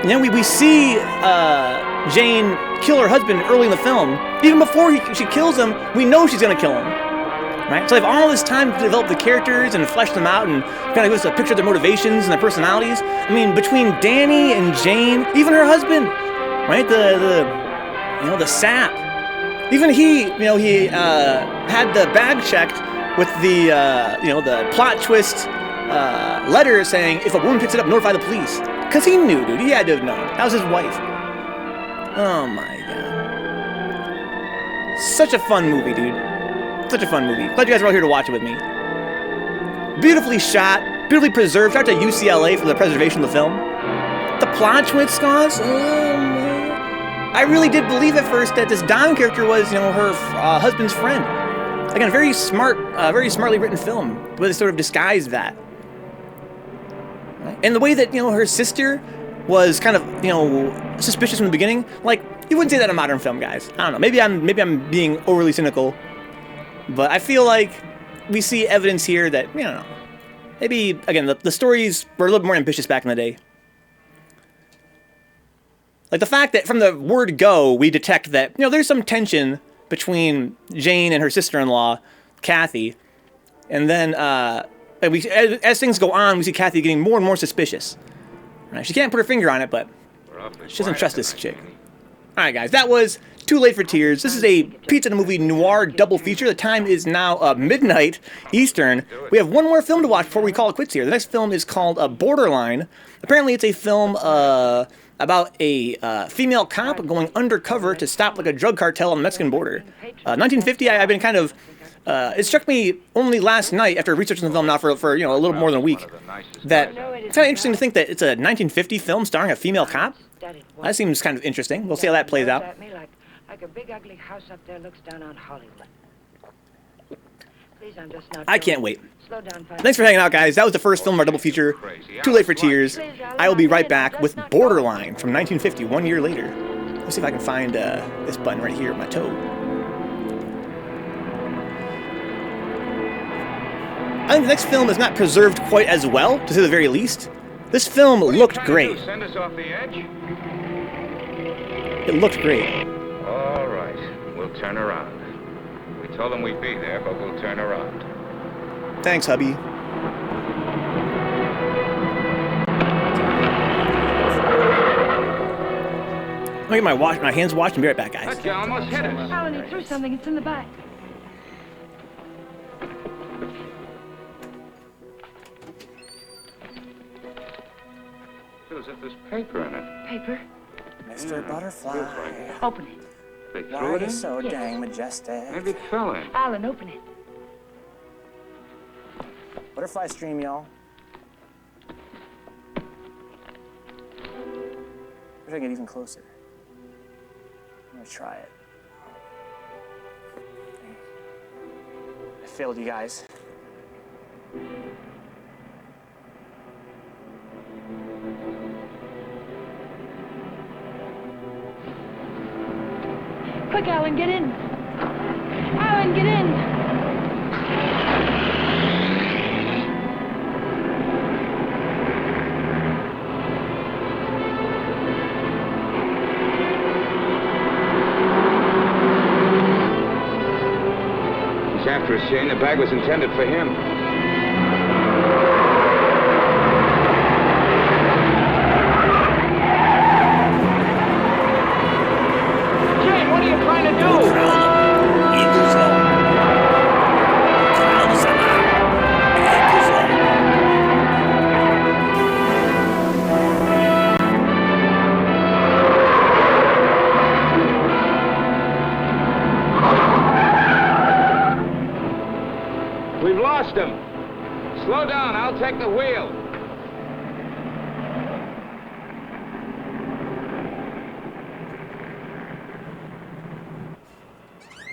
We see Jane kill her husband early in the film. Even before she kills him, we know she's gonna kill him. Right? So they have all this time to develop the characters and flesh them out and kind of give us a picture of their motivations and their personalities. I mean, between Danny and Jane, even her husband, right? The sap. Even he had the bag checked with the plot twist letter saying, if a woman picks it up, notify the police. Because he knew, dude. He had to have known. That was his wife. Oh my god. Such a fun movie, dude. Such a fun movie. Glad you guys were all here to watch it with me. Beautifully shot, beautifully preserved. Shout out to UCLA for the preservation of the film. The plot twist, guys. Oh man. I really did believe at first that this Don character was, her husband's friend. Again, a very smartly written film, where they sort of disguised that. And the way that, her sister was kind of, suspicious from the beginning, like, you wouldn't say that in a modern film, guys. I don't know. Maybe I'm being overly cynical, but I feel like we see evidence here that, maybe, again, the stories were a little more ambitious back in the day. Like the fact that from the word go, we detect that, there's some tension between Jane and her sister-in-law, Kathy, and then, as things go on, we see Kathy getting more and more suspicious. Right? She can't put her finger on it, but she doesn't trust this chick. All right, guys, that was Too Late for Tears. This is a Pizza and a Movie noir double feature. The time is now midnight Eastern. We have one more film to watch before we call it quits here. The next film is called Borderline. Apparently it's a film about a female cop going undercover to stop like a drug cartel on the Mexican border. 1950, I've been kind of... it struck me only last night, after researching the film now for you know, a little more than a week, that it's kind of interesting to think that it's a 1950 film starring a female cop. That seems kind of interesting. We'll see how that plays out. Like a big ugly house up there looks down on Hollywood. Please, I'm just not. I can't wait. Slow down, Thanks for hanging out, guys. That was the first film of our double feature, Too Late for Tears. I will be right back with Borderline from 1950, 1 year later. Let's see if I can find this button right here, my toe. I think the next film is not preserved quite as well, to say the very least. This film looked great. Send us off the edge? It looked great. All right, we'll turn around. We told them we'd be there, but we'll turn around. Thanks, hubby. Let me get my hands washed and be right back, guys. That guy almost hit us. Alan, he threw something. It's in the back. Feels as if there's paper in it. Paper? Mr. Butterfly. Open it. They threw it in? so Yes. dang majestic? Maybe it fell in. Alan, open it. Butterfly stream, y'all. Wish I could get even closer. I'm gonna try it. I failed you guys. Quick, Alan, get in. Alan, get in. He's after us, Shane. The bag was intended for him. We've lost him. Slow down, I'll take the wheel.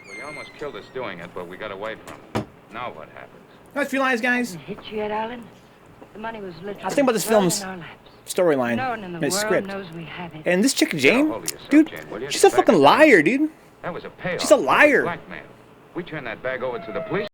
Well, he almost killed us doing it, but we got away from him. Now what happens? How do you realize, guys? Hit you yet, Alan? The money was literally. I think about this film's storyline No one in the and its world script. knows we have it. And this chick, Jane, Hold of yourself, dude, Jane, will you? she's a fucking liar, dude. That was a payoff. She's a liar. Blackmail. We turned that bag over to the police.